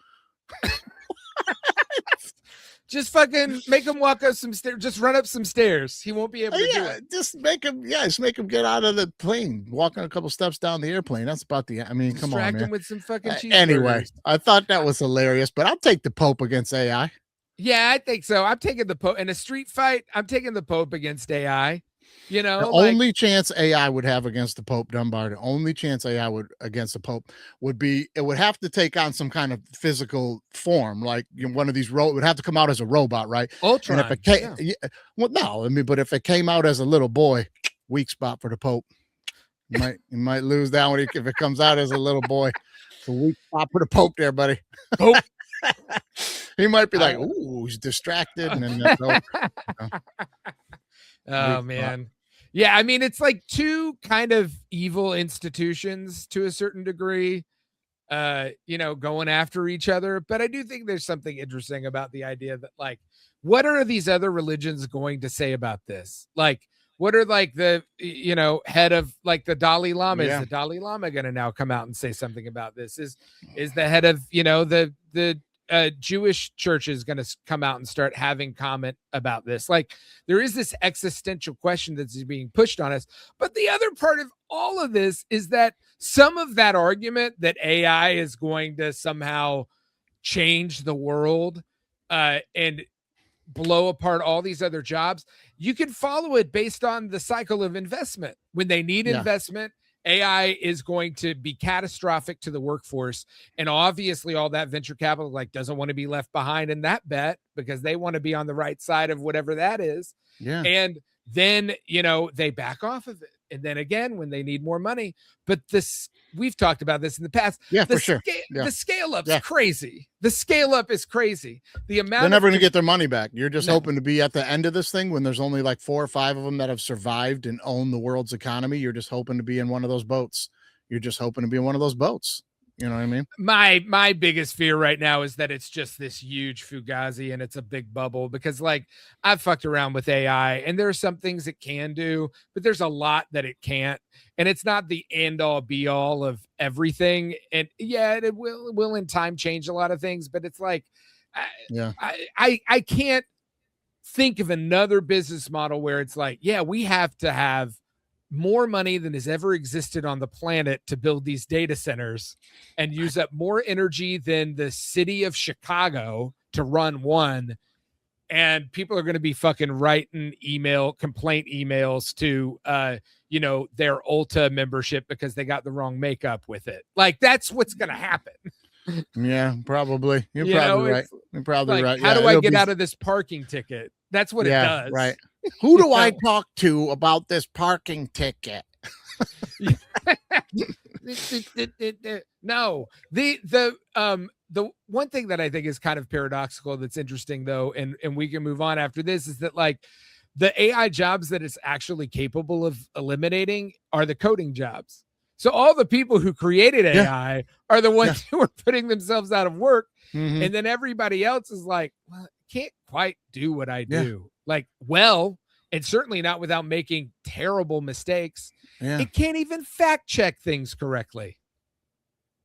Just fucking make him walk up some stairs. Just run up some stairs. He won't be able to do it. Just make him get out of the plane, walking a couple steps down the airplane. That's about the. I mean, come on, Distract man. him with some fucking cheeseburgers. Anyway, I thought that was hilarious, but I'll take the Pope against AI. Yeah, I think so. I'm taking the Pope in a street fight. I'm taking the Pope against AI. You know, the only chance AI would have against the Pope, Dunbar, the only chance AI would against the Pope would be it would have to take on some kind of physical form, like one of these it would have to come out as a robot, right? Ultron. And if it came, well, no, I mean, but if it came out as a little boy, weak spot for the Pope. You might lose that one if it comes out as a little boy. It's a weak spot for the Pope there, buddy. Pope. He might be like, "Ooh, he's distracted," and then that's oh man. Yeah, I mean, it's like two kind of evil institutions to a certain degree, going after each other. But I do think there's something interesting about the idea that, like, what are these other religions going to say about this? Like, what are like the, head of like the Dalai Lama? Is the Dalai Lama going to now come out and say something about this? Is the head of, the Jewish church is going to come out and start having comment about this? Like, there is this existential question that's being pushed on us. But the other part of all of this is that some of that argument that AI is going to somehow change the world and blow apart all these other jobs, you can follow it based on the cycle of investment. When they need investment, AI is going to be catastrophic to the workforce. And obviously all that venture capital doesn't want to be left behind in that bet because they want to be on the right side of whatever that is. Yeah. And then, they back off of it. And then again, when they need more money, but we've talked about this in the past. Yeah, for sure. The scale up's crazy. The scale up is crazy. The amount they're never going to get their money back. You're just hoping to be at the end of this thing when there's only like 4 or 5 of them that have survived and own the world's economy. You're just hoping to be in one of those boats. You know what I mean? My biggest fear right now is that it's just this huge fugazi and it's a big bubble, because I've fucked around with AI and there are some things it can do, but there's a lot that it can't. And it's not the end all be all of everything. And it will in time change a lot of things, but it's like, I can't think of another business model where it's like, we have to have more money than has ever existed on the planet to build these data centers and use up more energy than the city of Chicago to run one. And people are going to be fucking writing complaint emails to, their Ulta membership because they got the wrong makeup with it. Like, that's what's going to happen. Yeah, probably. You're probably right. You're probably right. How do I get out of this parking ticket? That's what it does. Right. Who do I talk to about this parking ticket? No, the one thing that I think is kind of paradoxical that's interesting though, and we can move on after this, is that like the AI jobs that it's actually capable of eliminating are the coding jobs. So all the people who created AI are the ones who are putting themselves out of work. Mm-hmm. And then everybody else is like, well, I can't quite do what I do. And certainly not without making terrible mistakes. Yeah. It can't even fact check things correctly.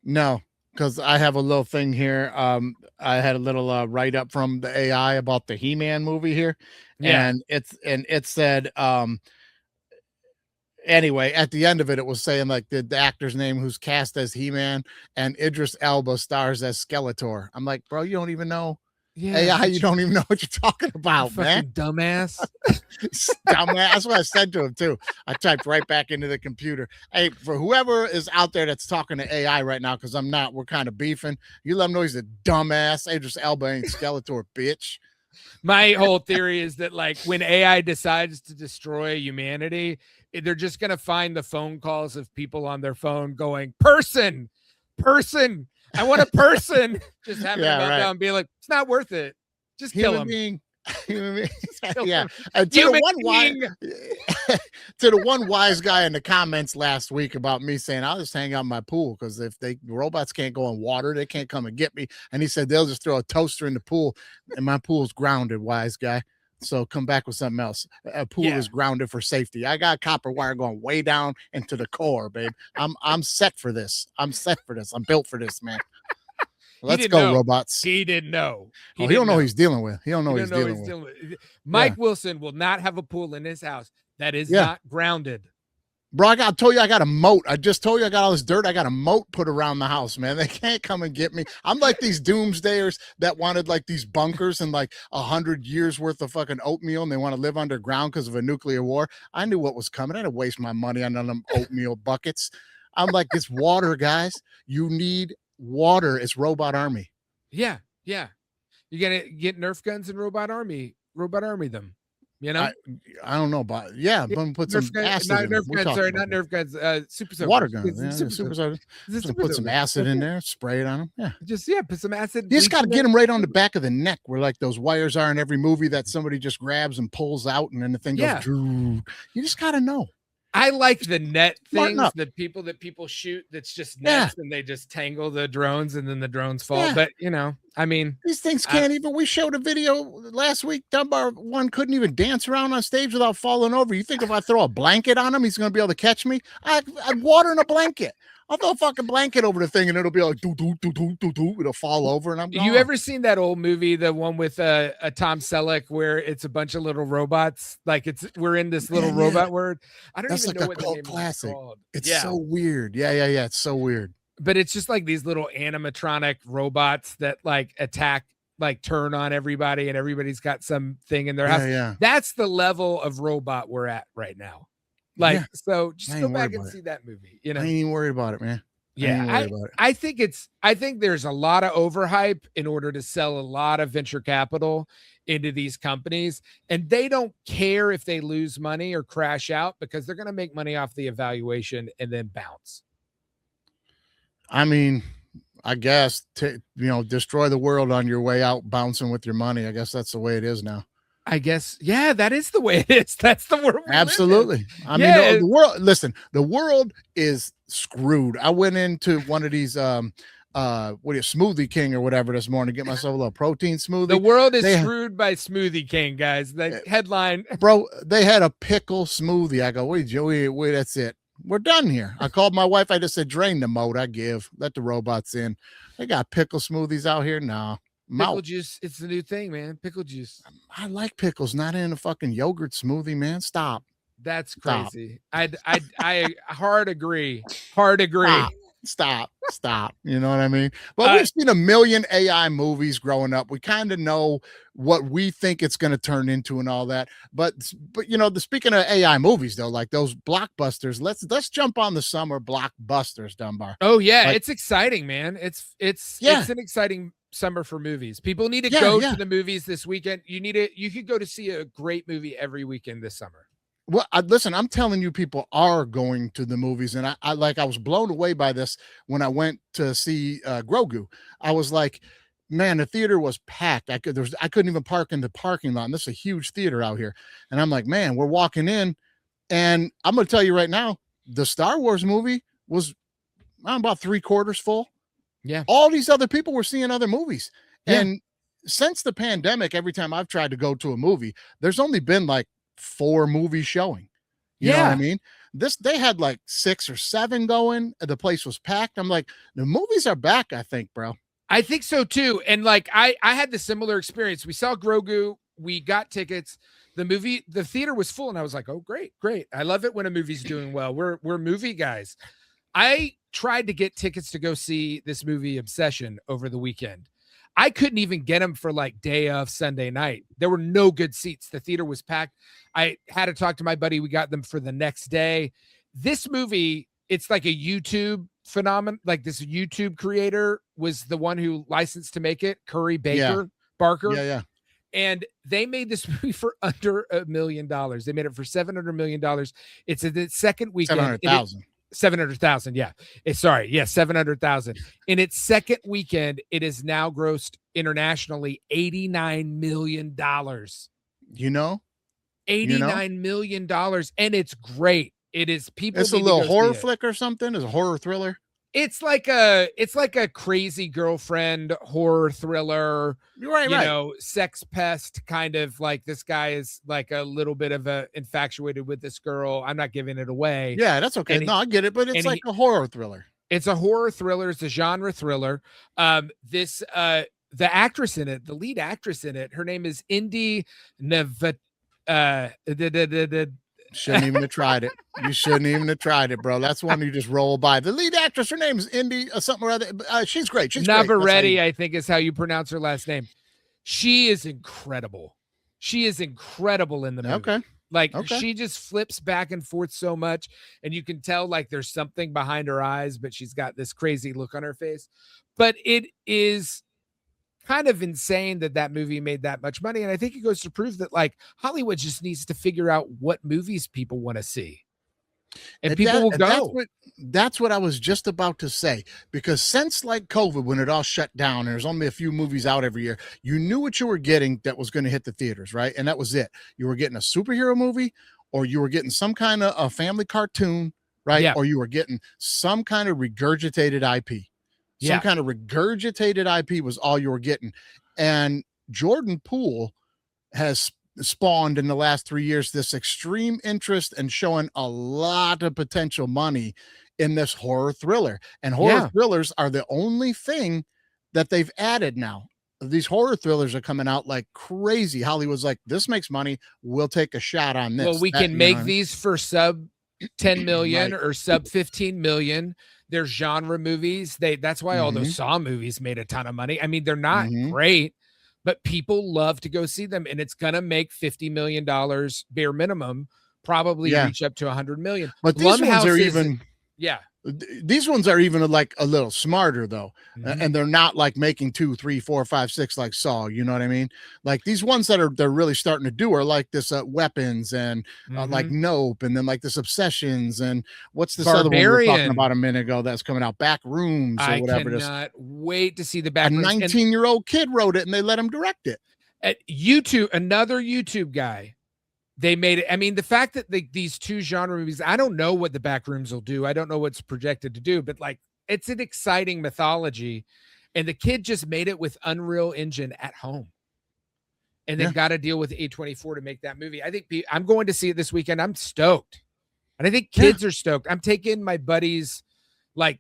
No, because I have a little thing here. I had a little write up from the AI about the He-Man movie here. Yeah. And it said, anyway, at the end of it, it was saying like the actor's name who's cast as He-Man, and Idris Elba stars as Skeletor. I'm like, bro, you don't even know. AI, you don't even know what you're talking about, man. Dumbass. Dumbass. That's what I said to him too. I typed right back into the computer. Hey, for whoever is out there that's talking to AI right now, because I'm not, we're kind of beefing. You let him know he's a dumbass. Idris Elba ain't Skeletor, bitch. My whole theory is that like when AI decides to destroy humanity, they're just going to find the phone calls of people on their phone going, person, I want a person, just having a meltdown and being like, it's not worth it. Just kill him. Human being. Yeah. To the one wise guy in the comments last week about me saying I'll just hang out in my pool because if robots can't go in water, they can't come and get me. And he said they'll just throw a toaster in the pool, and my pool's grounded, wise guy. So come back with something else. A pool is grounded for safety. I got copper wire going way down into the core, babe. I'm set for this. I'm built for this, man. Let's go, robots. He didn't know. He don't know who he's dealing with. He don't know he's dealing with. Mike Wilson will not have a pool in his house that is not grounded. Bro, I told you I got a moat. I just told you I got all this dirt. I got a moat put around the house, man. They can't come and get me. I'm like these doomsdayers that wanted like these bunkers and like 100 years worth of fucking oatmeal, and they want to live underground because of a nuclear war. I knew what was coming. I didn't waste my money on them oatmeal buckets. I'm like, this water, guys. You need water. It's robot army. Yeah. You gotta get Nerf guns and robot army them. You know, I don't know, but put some acid in them. Not Nerf guns, super soakers. Water guns. Super soakers. Put some acid in there, spray it on them. Yeah. Put some acid. You just got to get them right on the back of the neck where like those wires are in every movie that somebody just grabs and pulls out and then the thing goes. You just got to know. I like the net things, the people shoot that's just nets and they just tangle the drones and then the drones fall. Yeah. But, I mean. These things can't even. We showed a video last week. Dunbar one couldn't even dance around on stage without falling over. You think if I throw a blanket on him, he's going to be able to catch me? I'd water in a blanket. I'll throw a fucking blanket over the thing and it'll be like, it'll fall over and I'm gone. You ever seen that old movie, the one with a Tom Selleck where it's a bunch of little robots? Like we're in this little robot world. I don't even know what the name classic. Is called. It's so weird. Yeah. It's so weird. But it's just like these little animatronic robots that like attack, like turn on everybody and everybody's got something in their house. Yeah. That's the level of robot we're at right now. So just go back and see that movie. I ain't even worried about it, man. I think there's a lot of overhype in order to sell a lot of venture capital into these companies, and they don't care if they lose money or crash out because they're going to make money off the evaluation and then bounce. I mean, I guess destroy the world on your way out, bouncing with your money. I guess that's the way it is now. I guess, that is the way it is. That's the world. Absolutely. I mean, the world. Listen, the world is screwed. I went into one of these Smoothie King or whatever this morning to get myself a little protein smoothie. The world is screwed by Smoothie King, guys. The headline, bro. They had a pickle smoothie. I go, wait, Joey, wait, that's it. We're done here. I called my wife. I just said, drain the moat. I give. Let the robots in. They got pickle smoothies out here now. Pickle juice, it's the new thing, man. Pickle juice. I like pickles, not in a fucking yogurt smoothie, man. Stop. That's crazy. I hard agree. Stop. You know what I mean? But we've seen a million AI movies growing up. We kind of know what we think it's going to turn into and all that. But speaking of AI movies though, like those blockbusters, let's jump on the summer blockbusters, Dunbar. Oh yeah, it's exciting, man. It's an exciting summer for movies. People need to go to the movies this weekend. You could go to see a great movie every weekend this summer. Well, listen, I'm telling you, people are going to the movies, and I was blown away by this when I went to see Grogu. I was like, man, the theater was packed. I couldn't even park in the parking lot. And this is a huge theater out here, and I'm like, man, we're walking in, and I'm going to tell you right now, the Star Wars movie was about 3/4 full. Yeah, all these other people were seeing other movies, and since the pandemic, every time I've tried to go to a movie, there's only been like 4 movies showing. You know what I mean? They had like 6 or 7 going. The place was packed. I'm like, the movies are back, I think, bro. I think so too. And like I had the similar experience. We saw Grogu, we got tickets. The theater was full, and I was like, oh, great. I love it when a movie's doing well. We're movie guys. I tried to get tickets to go see this movie Obsession over the weekend. I couldn't even get them for like day of Sunday night. There were no good seats. The theater was packed. I had to talk to my buddy. We got them for the next day. This movie, it's like a YouTube phenomenon. Like this YouTube creator was the one who licensed to make it, Barker. Yeah. And they made this movie for under $1 million. They made it for $700 million. It's in its second weekend. 700,000. 700,000. Yeah. 700,000. In its second weekend, it has now grossed internationally $89 million. $89 million. And it's great. It is people. It's a little horror flick or something. It's a horror thriller. It's like a crazy girlfriend horror thriller, right. Sex pest kind of, like this guy is like a little bit of a infatuated with this girl. I'm not giving it away. Yeah, that's okay. I get it, but it's like a horror thriller. It's a horror thriller. It's a genre thriller. The actress in it, the lead actress in it, her name is Indy Shouldn't even have tried it. You shouldn't even have tried it, bro. That's one you just roll by. The lead actress, her name is Indy something or other. She's great. She's Navarrete, I think is how you pronounce her last name. She is incredible. She is incredible in the movie. Okay. She just flips back and forth so much, and you can tell like there's something behind her eyes, but she's got this crazy look on her face. But it is kind of insane that movie made that much money. And I think it goes to prove that like Hollywood just needs to figure out what movies people want to see. And people will go. That's what I was just about to say, because since like COVID, when it all shut down, and there's only a few movies out every year, you knew what you were getting that was going to hit the theaters, right? And that was it. You were getting a superhero movie, or you were getting some kind of a family cartoon, right? Yeah. Or you were getting some kind of regurgitated IP. Some kind of regurgitated IP was all you were getting. And Jordan Poole has spawned in the last 3 years this extreme interest and showing a lot of potential money in this horror thriller. And horror thrillers are the only thing that they've added now. These horror thrillers are coming out like crazy. Hollywood's like, this makes money. We'll take a shot on this. Well, we can make these for sub 10 million or sub 15 million. There's genre movies. That's why all those Saw movies made a ton of money. I mean, they're not great, but people love to go see them, and it's gonna make $50 million bare minimum, probably reach up to 100 million. But these ones are even these ones are even like a little smarter though, and they're not like making 2, 3, 4, 5, 6 like Saw. You know what I mean? Like these ones that they're really starting to do are like this Weapons and like Nope, and then like this Obsessions, and what's this other one we were talking about a minute ago that's coming out, Back Rooms or whatever it is. I cannot wait to see the Back Rooms. A 19-year-old kid wrote it, and they let him direct it. At YouTube, another YouTube guy. They made it. I mean, the fact that these two genre movies, I don't know what the Back Rooms will do. I don't know what's projected to do, but like it's an exciting mythology. And the kid just made it with Unreal Engine at home. And then got to deal with A24 to make that movie. I think I'm going to see it this weekend. I'm stoked. And I think kids are stoked. I'm taking my buddy's like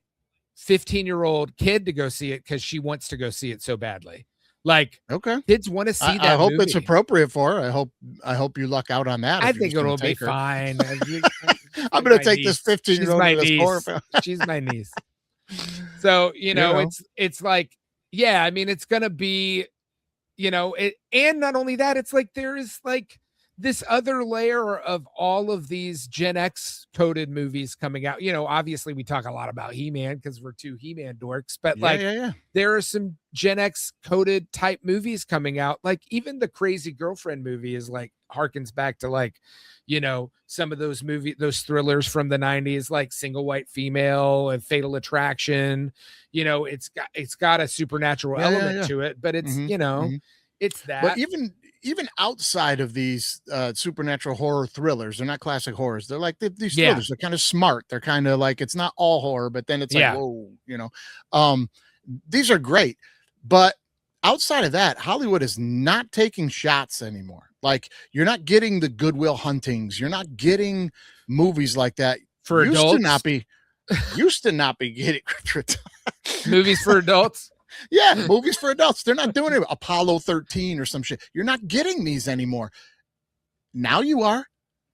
15-year-old kid to go see it because she wants to go see it so badly. Like, kids want to see that. I hope movie. It's appropriate for her. I hope you luck out on that. I think it'll be fine. I'm going to take this 15-year-old to this horror film. She's my niece. So, it's like, I mean, it's going to be, and not only that, it's like, there is like this other layer of all of these Gen X coded movies coming out. Obviously we talk a lot about He-Man because we're two He-Man dorks, but there are some Gen X coded type movies coming out. Like even the Crazy Girlfriend movie is like harkens back to like, some of those those thrillers from the 90s, like Single White Female and Fatal Attraction. It's got a supernatural element to it, but it's, it's that. But even outside of these supernatural horror thrillers, they're not classic horrors. They're like these thrillers. They're kind of smart. They're kind of like, it's not all horror, but then it's like, whoa, these are great. But outside of that, Hollywood is not taking shots anymore. Like you're not getting the Good Will Huntings. You're not getting movies like that for adults. Used to not be getting movies for adults. Yeah, movies for adults. They're not doing it. Apollo 13 or some shit. You're not getting these anymore. Now you are.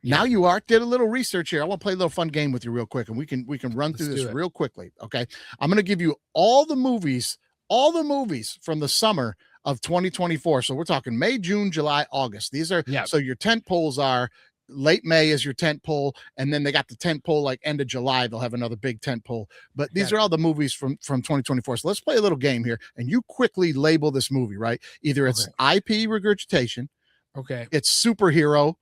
Now you are. Did a little research here. I want to play a little fun game with you real quick, and we can run through this real quickly. Okay. I'm going to give you all the movies from the summer of 2024. So we're talking May, June, July, August. These are so your tent poles are late May is your tent pole, and then they got the tent pole like end of July. They'll have another big tent pole. But these are all the movies from 2024. So let's play a little game here, and you quickly label this movie, right? Either it's IP regurgitation, okay, it's superhero,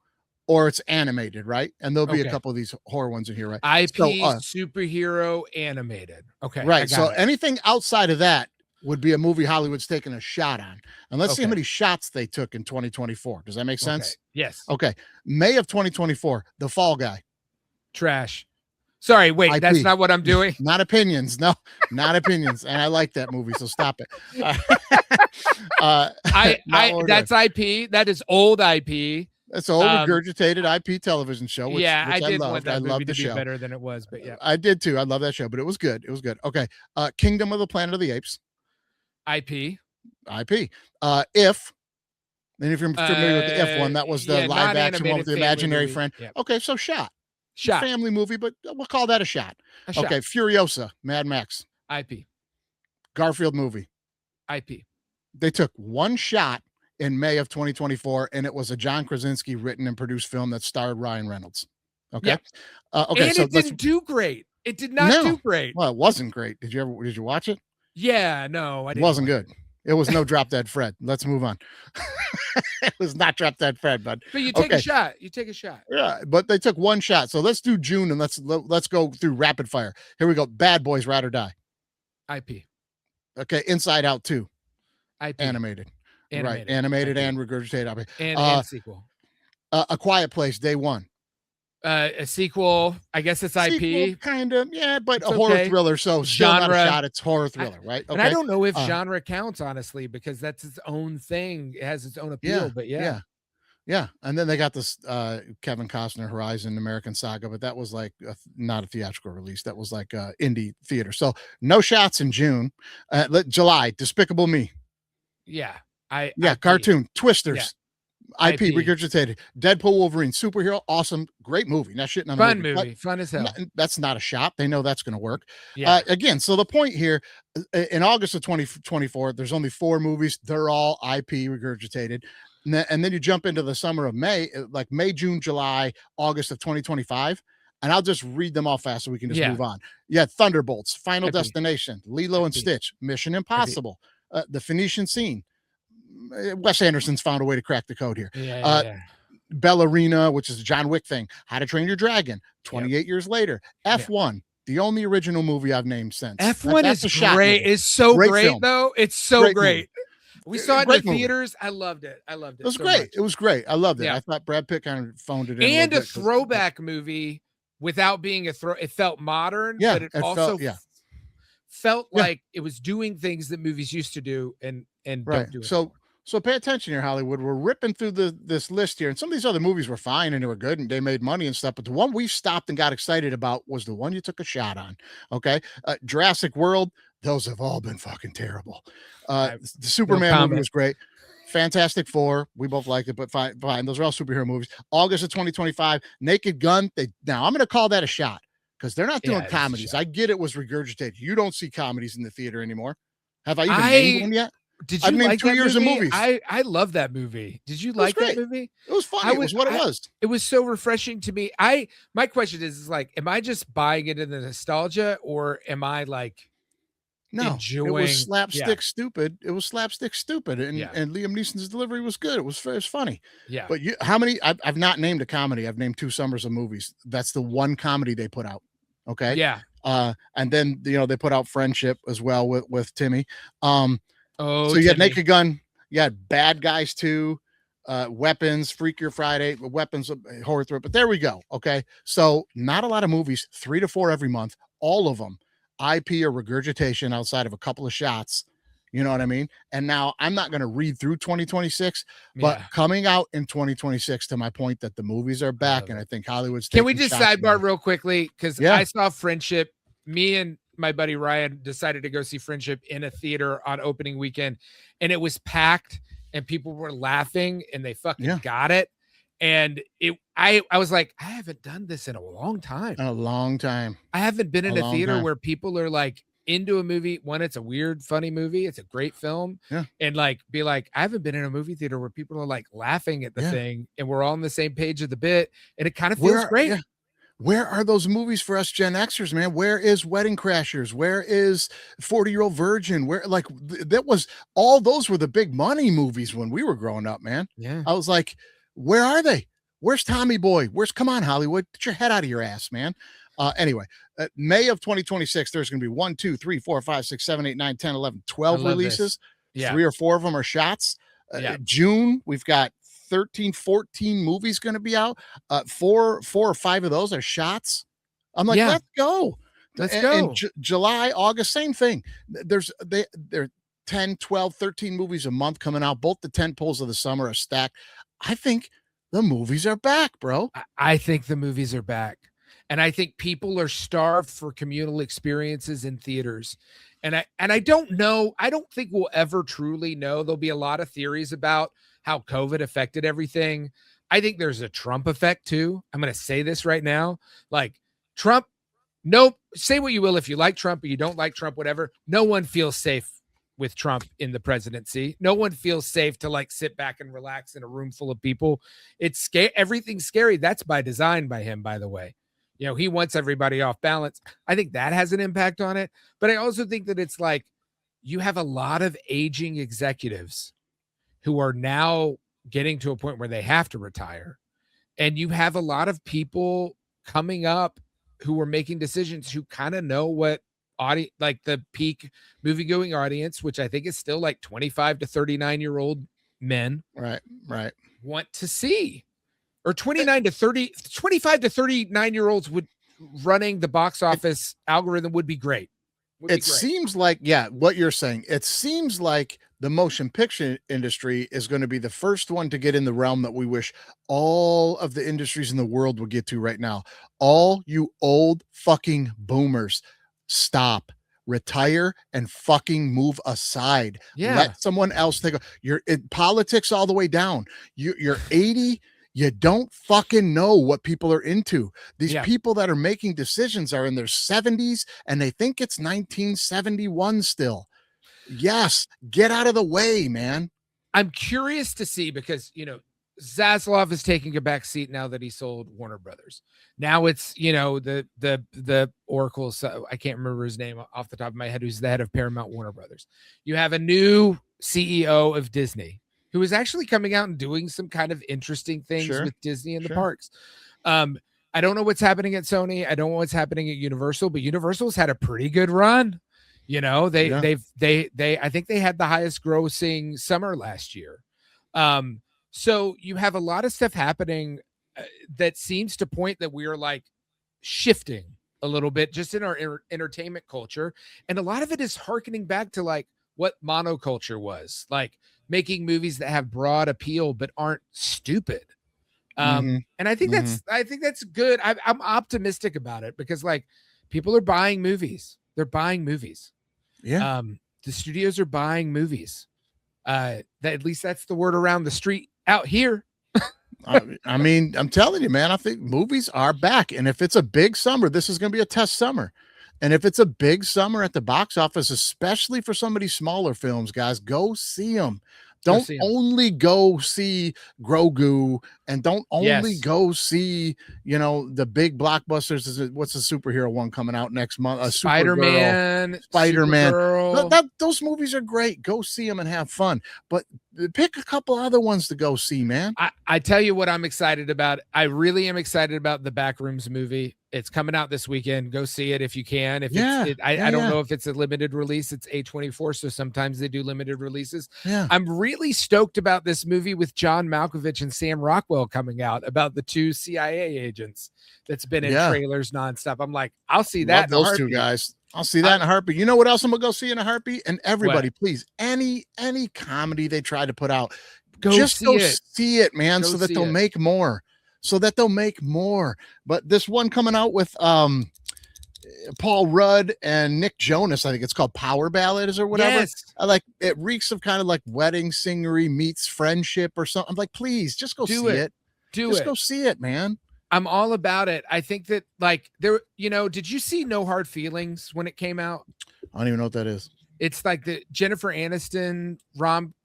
or it's animated, right? And there'll be a Okay. couple of these horror ones in here, right? IP So, superhero animated. Okay, I right. So got it. anything outside of that would be a movie Hollywood's taking a shot on. And let's see how Okay. many shots they took in 2024. Does that make sense? Okay. Yes. Okay. May of 2024, The Fall Guy. Trash. Sorry, wait, IP. that's not what I'm doing. Not opinions. No, not opinions. And I like that movie, so stop it. That's IP. That is old IP. It's an old regurgitated IP television show. Which I did loved. want that movie to be show. better than it was, but yeah. I did too. I love that show, but it was good. It was good. Okay. Kingdom of the Planet of the Apes. IP. If, and if you're familiar with the If one, that was the live action one with the imaginary movie. friend. Yep. Okay, so Shot. Shot. Family movie, but we'll call that a shot. A shot. Okay, Furiosa, Mad Max. IP. Garfield movie. IP. They took one shot in May of 2024, and it was a John Krasinski written and produced film that starred Ryan Reynolds. Okay. Yep. Okay. And so it didn't do great. It did not do great. Well, it wasn't great. Did you watch it? Yeah, no, I didn't. It wasn't good. It was no Drop Dead Fred. Let's move on. It was not Drop Dead Fred, bud. But you take a shot. You take a shot. Yeah, but they took one shot. So let's do June and let's go through rapid fire. Here we go. Bad Boys, Ride or Die. IP. Okay, Inside Out 2. IP. Animated. Animated. Right. Animated and regurgitated. IP. And sequel. A Quiet Place, Day One. A sequel. I guess it's IP. Kind of, yeah, but It's a horror okay. thriller. So still Genre. not a shot. It's horror thriller, right? Okay. And I don't know if genre counts, honestly, because that's its own thing. It has its own appeal. But yeah. And then they got this Kevin Costner Horizon American Saga, but that was like not a theatrical release. That was like indie theater. So no shots in June. July, Despicable Me. Yeah. Cartoon Twisters. Yeah. IP regurgitated. Deadpool Wolverine superhero, awesome, great movie. Not shitting on the fun movie, fun as hell. That's not a shot. They know that's going to work. Yeah. Again, so the point here, in August of 2024, there's only 4 movies. They're all IP regurgitated. And then you jump into the summer of May, like May, June, July, August of 2025. And I'll just read them all fast so we can just move on. Yeah, Thunderbolts, Final Destination, Lilo and Stitch, Mission Impossible, The Phoenician Scene. Wes Anderson's found a way to crack the code here. Ballerina, which is a John Wick thing. How to Train Your Dragon. 28 years later. F1, the only original movie I've named since. F1 is great. It's so great though. It's so great. We saw it in the theaters. I loved it. It was so great. Much. It was great. I loved it. I thought Brad Pitt kind of phoned it in. And a throwback movie without being a throw. It felt modern, but it also felt like it was doing things that movies used to do and don't do it. So pay attention here, Hollywood. We're ripping through this list here, and some of these other movies were fine and they were good and they made money and stuff. But the one we stopped and got excited about was the one you took a shot on. Okay, Jurassic World. Those have all been fucking terrible. The Superman movie was great. Fantastic Four. We both liked it, but fine. Those are all superhero movies. August of 2025. Naked Gun. Now I'm going to call that a shot because they're not doing comedies. I get it was regurgitated. You don't see comedies in the theater anymore. Have I even named one yet? Did you like 2 years of movies? I love that movie. Did you like that movie? It was funny. It was what it was. It was so refreshing to me. My question is like, am I just buying it in the nostalgia, or am I like enjoying? It was slapstick stupid. It was slapstick stupid, and Liam Neeson's delivery was good. It was funny. Yeah. But how many? I've not named a comedy. I've named 2 summers of movies. That's the one comedy they put out. Okay. Yeah. And then they put out Friendship as well with Timmy. So you had Naked Gun, you had Bad Guys 2, Weapons, Freakier Friday, Weapons, horror thrill. But there we go. Okay. So not a lot of movies, 3 to 4 every month, all of them IP or regurgitation outside of a couple of shots. You know what I mean? And now I'm not going to read through 2026, but coming out in 2026, to my point that the movies are back. And I think Hollywood's. Can we just sidebar real quickly? Because I saw Friendship. Me and my buddy Ryan decided to go see Friendship in a theater on opening weekend, and it was packed and people were laughing and they fucking got it. And I was like, I haven't done this in a long time. A long time. I haven't been in a theater where people are like into a movie, one, it's a weird, funny movie. It's a great film. Yeah. And like, be like, I haven't been in a movie theater where people are like laughing at the thing and we're all on the same page of the bit. And it kind of feels great. Where are those movies for us Gen Xers, man? Where is Wedding Crashers? Where is 40-Year-Old Virgin? Where, like, that was, all those were the big money movies when we were growing up, man. Yeah. I was like, where are they? Where's Tommy Boy? Come on, Hollywood, get your head out of your ass, man. Anyway, May of 2026, there's going to be 1, 2, 3, 4, 5, 6, 7, 8, 9, 10, 11, 12 releases. Yeah. 3 or 4 of them are shots. June, we've got 13, 14 movies going to be out. 4 or 5 of those are shots. I'm like, let's go. Let's go. And July, August, same thing. There are 10, 12, 13 movies a month coming out. Both the tent poles of the summer are stacked. I think the movies are back, bro. I think the movies are back. And I think people are starved for communal experiences in theaters. And I don't know. I don't think we'll ever truly know. There'll be a lot of theories about how COVID affected everything. I think there's a Trump effect too. I'm going to say this right now. Like Trump, nope. Say what you will if you like Trump or you don't like Trump, whatever. No one feels safe with Trump in the presidency. No one feels safe to like sit back and relax in a room full of people. It's scary. Everything's scary. That's by design by him, by the way. You know, he wants everybody off balance. I think that has an impact on it. But I also think that it's like you have a lot of aging executives who are now getting to a point where they have to retire. And you have a lot of people coming up who are making decisions who kind of know what audience, like the peak movie going audience, which I think is still like 25 to 39-year-old men. Right. Want to see. Or 25 to 39-year-olds would running the box office algorithm would be great. Seems like, what you're saying, it seems like the motion picture industry is going to be the first one to get in the realm that we wish all of the industries in the world would get to right now. All you old fucking boomers, stop, retire, and fucking move aside. Let someone else take you're in politics all the way down. You're 80. You don't fucking know what people are into. These people that are making decisions are in their 70s and they think it's 1971 still. Yes, get out of the way, man. I'm curious to see because, you know, Zaslav is taking a back seat now that he sold Warner Brothers. Now it's, you know, the Oracle, so I can't remember his name off the top of my head, who's the head of Paramount Warner Brothers. You have a new CEO of Disney who is actually coming out and doing some kind of interesting things with Disney in the parks. I don't know what's happening at Sony. I don't know what's happening at Universal, but Universal's had a pretty good run. You know, they I think they had the highest grossing summer last year. So you have a lot of stuff happening that seems to point that we are like shifting a little bit just in our entertainment culture. And a lot of it is harkening back to like what monoculture was, like making movies that have broad appeal but aren't stupid. And I think that's good. I'm optimistic about it because like people are buying movies. They're buying movies. Yeah. The studios are buying movies. That at least that's the word around the street out here. I mean, I'm telling you, man, I think movies are back. And if it's a big summer, this is going to be a test summer. And if it's a big summer at the box office, especially for some of these smaller films, guys, go see them. Don't only go see Grogu and don't only go see, you know, the big blockbusters. What's the superhero one coming out next month? Spider-Man. Those movies are great. Go see them and have fun. But pick a couple other ones to go see, man. I tell you what I'm excited about. I really am excited about the Backrooms movie. It's coming out this weekend. Go see it if you can. I don't know if it's a limited release. It's A24, so sometimes they do limited releases. Yeah. I'm really stoked about this movie with John Malkovich and Sam Rockwell coming out about the 2 CIA agents that's been in trailers nonstop. I'm like, I'll see that. Those 2 guys. I'll see that in a heartbeat. You know what else I'm gonna go see in a heartbeat? And everybody, please, any comedy they try to put out, go see it, man, so that they'll make more. But this one coming out with Paul Rudd and Nick Jonas, I think it's called Power Ballads or whatever. Yes. I like it. Reeks of kind of like wedding singery meets friendship or something. I'm like, please, just go see it. Go see it, man. I'm all about it. I think that like there, you know, did you see No Hard Feelings when it came out? I don't even know what that is. It's like the Jennifer Aniston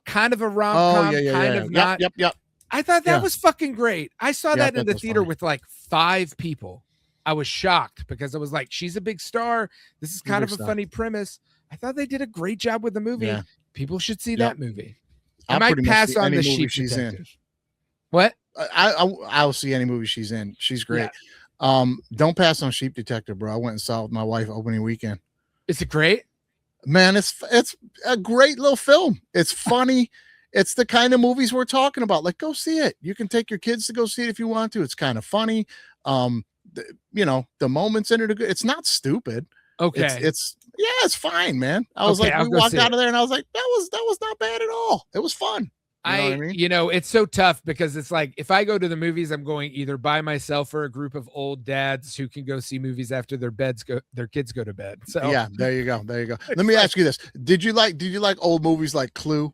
kind of a Oh, rom-com, yeah, kind of not. Yep. I thought that Yeah. was fucking great. I saw Yeah, that in that the was theater funny. with like 5 people. I was shocked because I was like, she's a big star. This is She's a kind big of a star. funny premise. I thought they did a great job with the movie. Yeah. People should see Yep. that movie. I I'll might pretty much pass see on any the movie Sheep she's in. Detective. What? I'll see any movie she's in. She's great. Don't pass on Sheep Detective, bro. I went and saw it with my wife opening weekend. Is it great? Man, it's a great little film. It's funny. It's the kind of movies we're talking about. Like, go see it. You can take your kids to go see it if you want to. It's kind of funny. The moments in it are good. It's not stupid. Okay. It's fine, man. I was Okay, we walked out of there and I was like, that was not bad at all. It was fun. You know what I mean? It's so tough because it's like if I go to the movies, I'm going either by myself or a group of old dads who can go see movies after their kids go to bed. So yeah, there you go. Let me ask you this: Did you like old movies like Clue,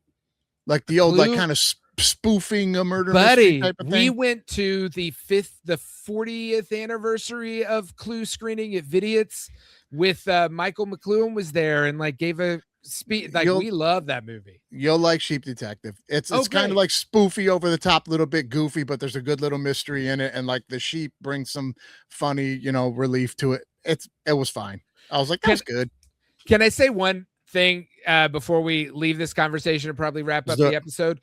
like the old like kind of spoofing a murder mystery type of thing? We went to the 40th anniversary of Clue screening at Vidiots with Michael McLuhan was there and like gave a speech. Like we love that movie. You'll like Sheep Detective. It's kind of like spoofy, over the top, a little bit goofy, but there's a good little mystery in it, and like the sheep brings some funny, relief to it. It was fine. I was like, that was good. Can I say one thing before we leave this conversation and probably wrap up the episode?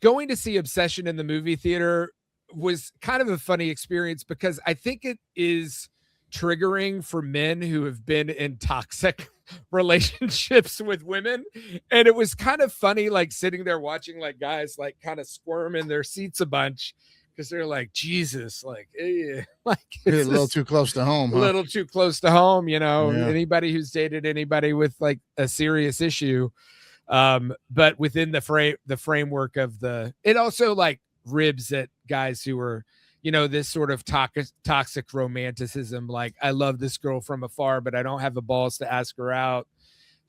Going to see Obsession in the movie theater was kind of a funny experience because I think it is triggering for men who have been in toxic relationships with women, and it was kind of funny like sitting there watching like guys like kind of squirm in their seats a bunch because they're like, Jesus, like like it's a little too close to home, a little too close to home. Yeah. Anybody who's dated anybody with like a serious issue, but within the framework of it also like ribs at guys who are this sort of toxic romanticism. Like, I love this girl from afar, but I don't have the balls to ask her out.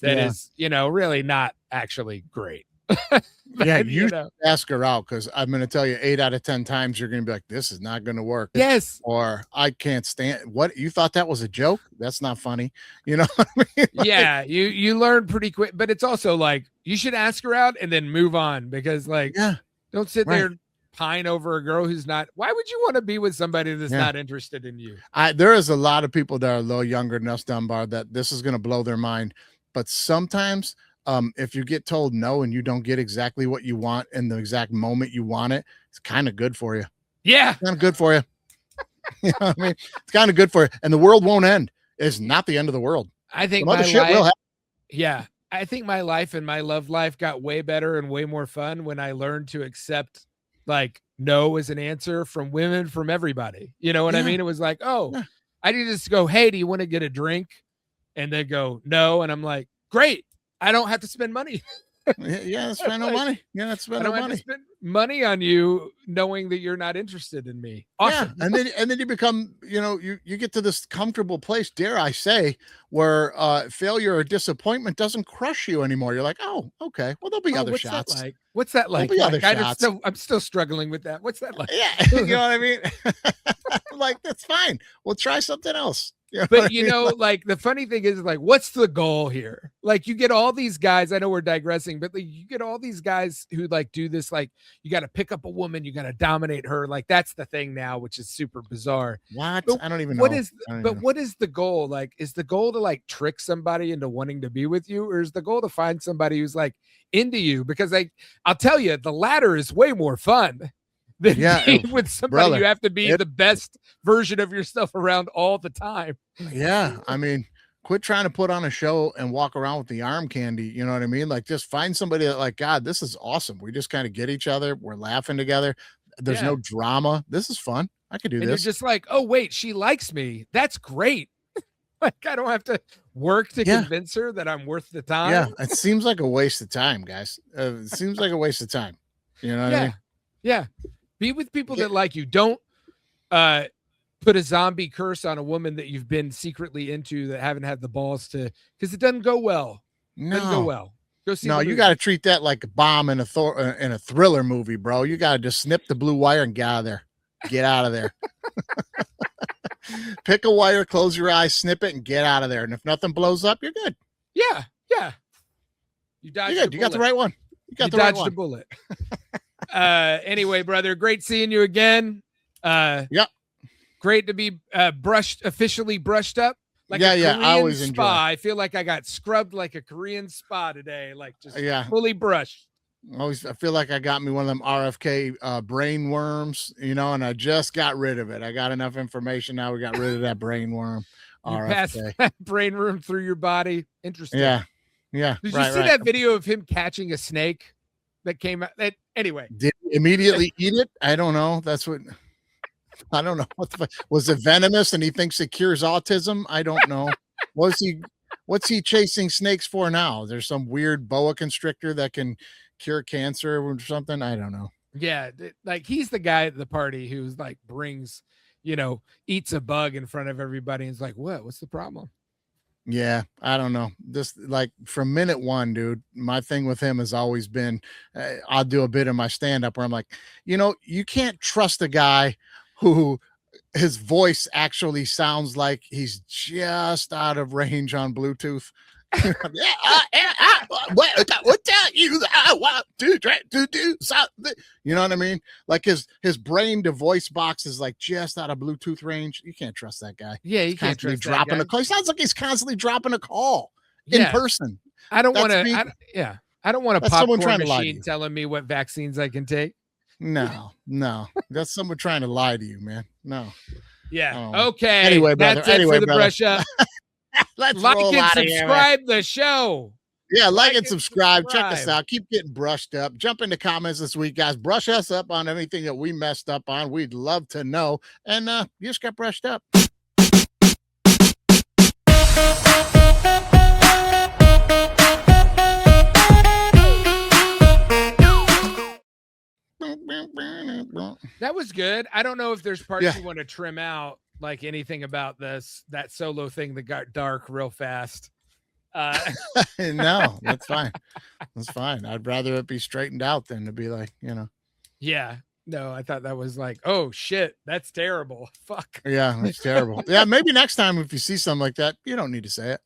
That is, really not actually great. But, you ask her out, because I'm going to tell you 8 out of 10 times you're going to be like, this is not going to work. Yes. Or I can't stand what you thought that was a joke. That's not funny. You know what I mean? Like, yeah. You learn pretty quick, but it's also like, you should ask her out and then move on, because like, don't sit there pine over a girl who's not. Why would you want to be with somebody that's not interested in you? There is a lot of people that are a little younger than us, Dunbar, that this is going to blow their mind. But sometimes if you get told no and you don't get exactly what you want in the exact moment you want it, it's kind of good for you. Yeah. Kind of good for you. You know what I mean? It's kind of good for you. And the world won't end. It's not the end of the world. I think my shit will happen. Yeah. I think my life and my love life got way better and way more fun when I learned to accept like no as an answer from women, from everybody. You know what I mean? It was like, I need to just go, hey, do you want to get a drink? And they go, no. And I'm like, great. I don't have to spend money. Spend no money. Yeah, spend no money. Have to spend money on you knowing that you're not interested in me. Awesome. Yeah, and then you become, you get to this comfortable place, dare I say, where failure or disappointment doesn't crush you anymore. You're like, oh, okay, well, there'll be other shots. What's that like? There'll be other shots. I'm still struggling with that. What's that like? Yeah, you know what I mean? Like, that's fine. We'll try something else. But like the funny thing is, like, what's the goal here? Like, you get all these guys, I know we're digressing, but like, you get all these guys who like do this, like, you got to pick up a woman, you got to dominate her. Like, that's the thing now, which is super bizarre. What? But I don't even know. What is the goal? Like, is the goal to like trick somebody into wanting to be with you? Or is the goal to find somebody who's like into you? Because I'll tell you, the latter is way more fun. With somebody, you have to be the best version of yourself around all the time. Yeah, I mean, quit trying to put on a show and walk around with the arm candy. You know what I mean? Like, just find somebody that, like, God, this is awesome. We just kind of get each other. We're laughing together. There's no drama. This is fun. I could do this. You're just like, oh wait, she likes me. That's great. Like, I don't have to work to convince her that I'm worth the time. Yeah, it seems like a waste of time, guys. It seems like a waste of time. You know what I mean? Yeah. Be with people that like you. Don't put a zombie curse on a woman that you've been secretly into that haven't had the balls to, because it doesn't go well. Doesn't go well. Go see. No, you got to treat that like a bomb in a thriller movie, bro. You got to just snip the blue wire and get out of there. Get out of there. Pick a wire, close your eyes, snip it, and get out of there. And if nothing blows up, you're good. Yeah. You dodged. You got the right one. You dodged a bullet. Anyway, brother, great seeing you again. Yep. Great to be officially brushed up. Like a Korean I always spa. enjoy. I feel like I got scrubbed like a Korean spa today. Like just fully brushed. I feel like I got me one of them RFK brain worms, and I just got rid of it. I got enough information now. We got rid of that brain worm. You passed that brain worm through your body. Interesting. Yeah. Did you see that video of him catching a snake that came out? Anyway, did he immediately eat it? I don't know. I don't know. Was it venomous and he thinks it cures autism? I don't know. What's he chasing snakes for now? There's some weird boa constrictor that can cure cancer or something. I don't know. Yeah. Like he's the guy at the party who's like brings, eats a bug in front of everybody. And is like, what's the problem? Yeah, I don't know. This, like, from minute one, dude, my thing with him has always been, I'll do a bit of my stand-up where I'm like, you can't trust a guy who his voice actually sounds like he's just out of range on Bluetooth. What tell you I want to do something? You know what I mean? Like his brain to voice box is like just out of Bluetooth range. You can't trust that guy. Yeah, you can't trust dropping a call. He sounds like he's constantly dropping a call in person. I don't want to. I don't want a popcorn machine telling me what vaccines I can take. No, that's someone trying to lie to you, man. No. Yeah. Okay. Anyway, brother. That's it for the brush up. Let's like roll and out subscribe of the show. Yeah, like and subscribe. Check us out. Keep getting brushed up. Jump in the comments this week, guys. Brush us up on anything that we messed up on. We'd love to know. And you just got brushed up. That was good. I don't know if there's parts you want to trim out, like anything about that solo thing that got dark real fast. No, that's fine. That's fine. I'd rather it be straightened out than to be like, Yeah. No, I thought that was like, oh shit, that's terrible. Fuck. Yeah, that's terrible. Yeah, maybe next time if you see something like that, you don't need to say it.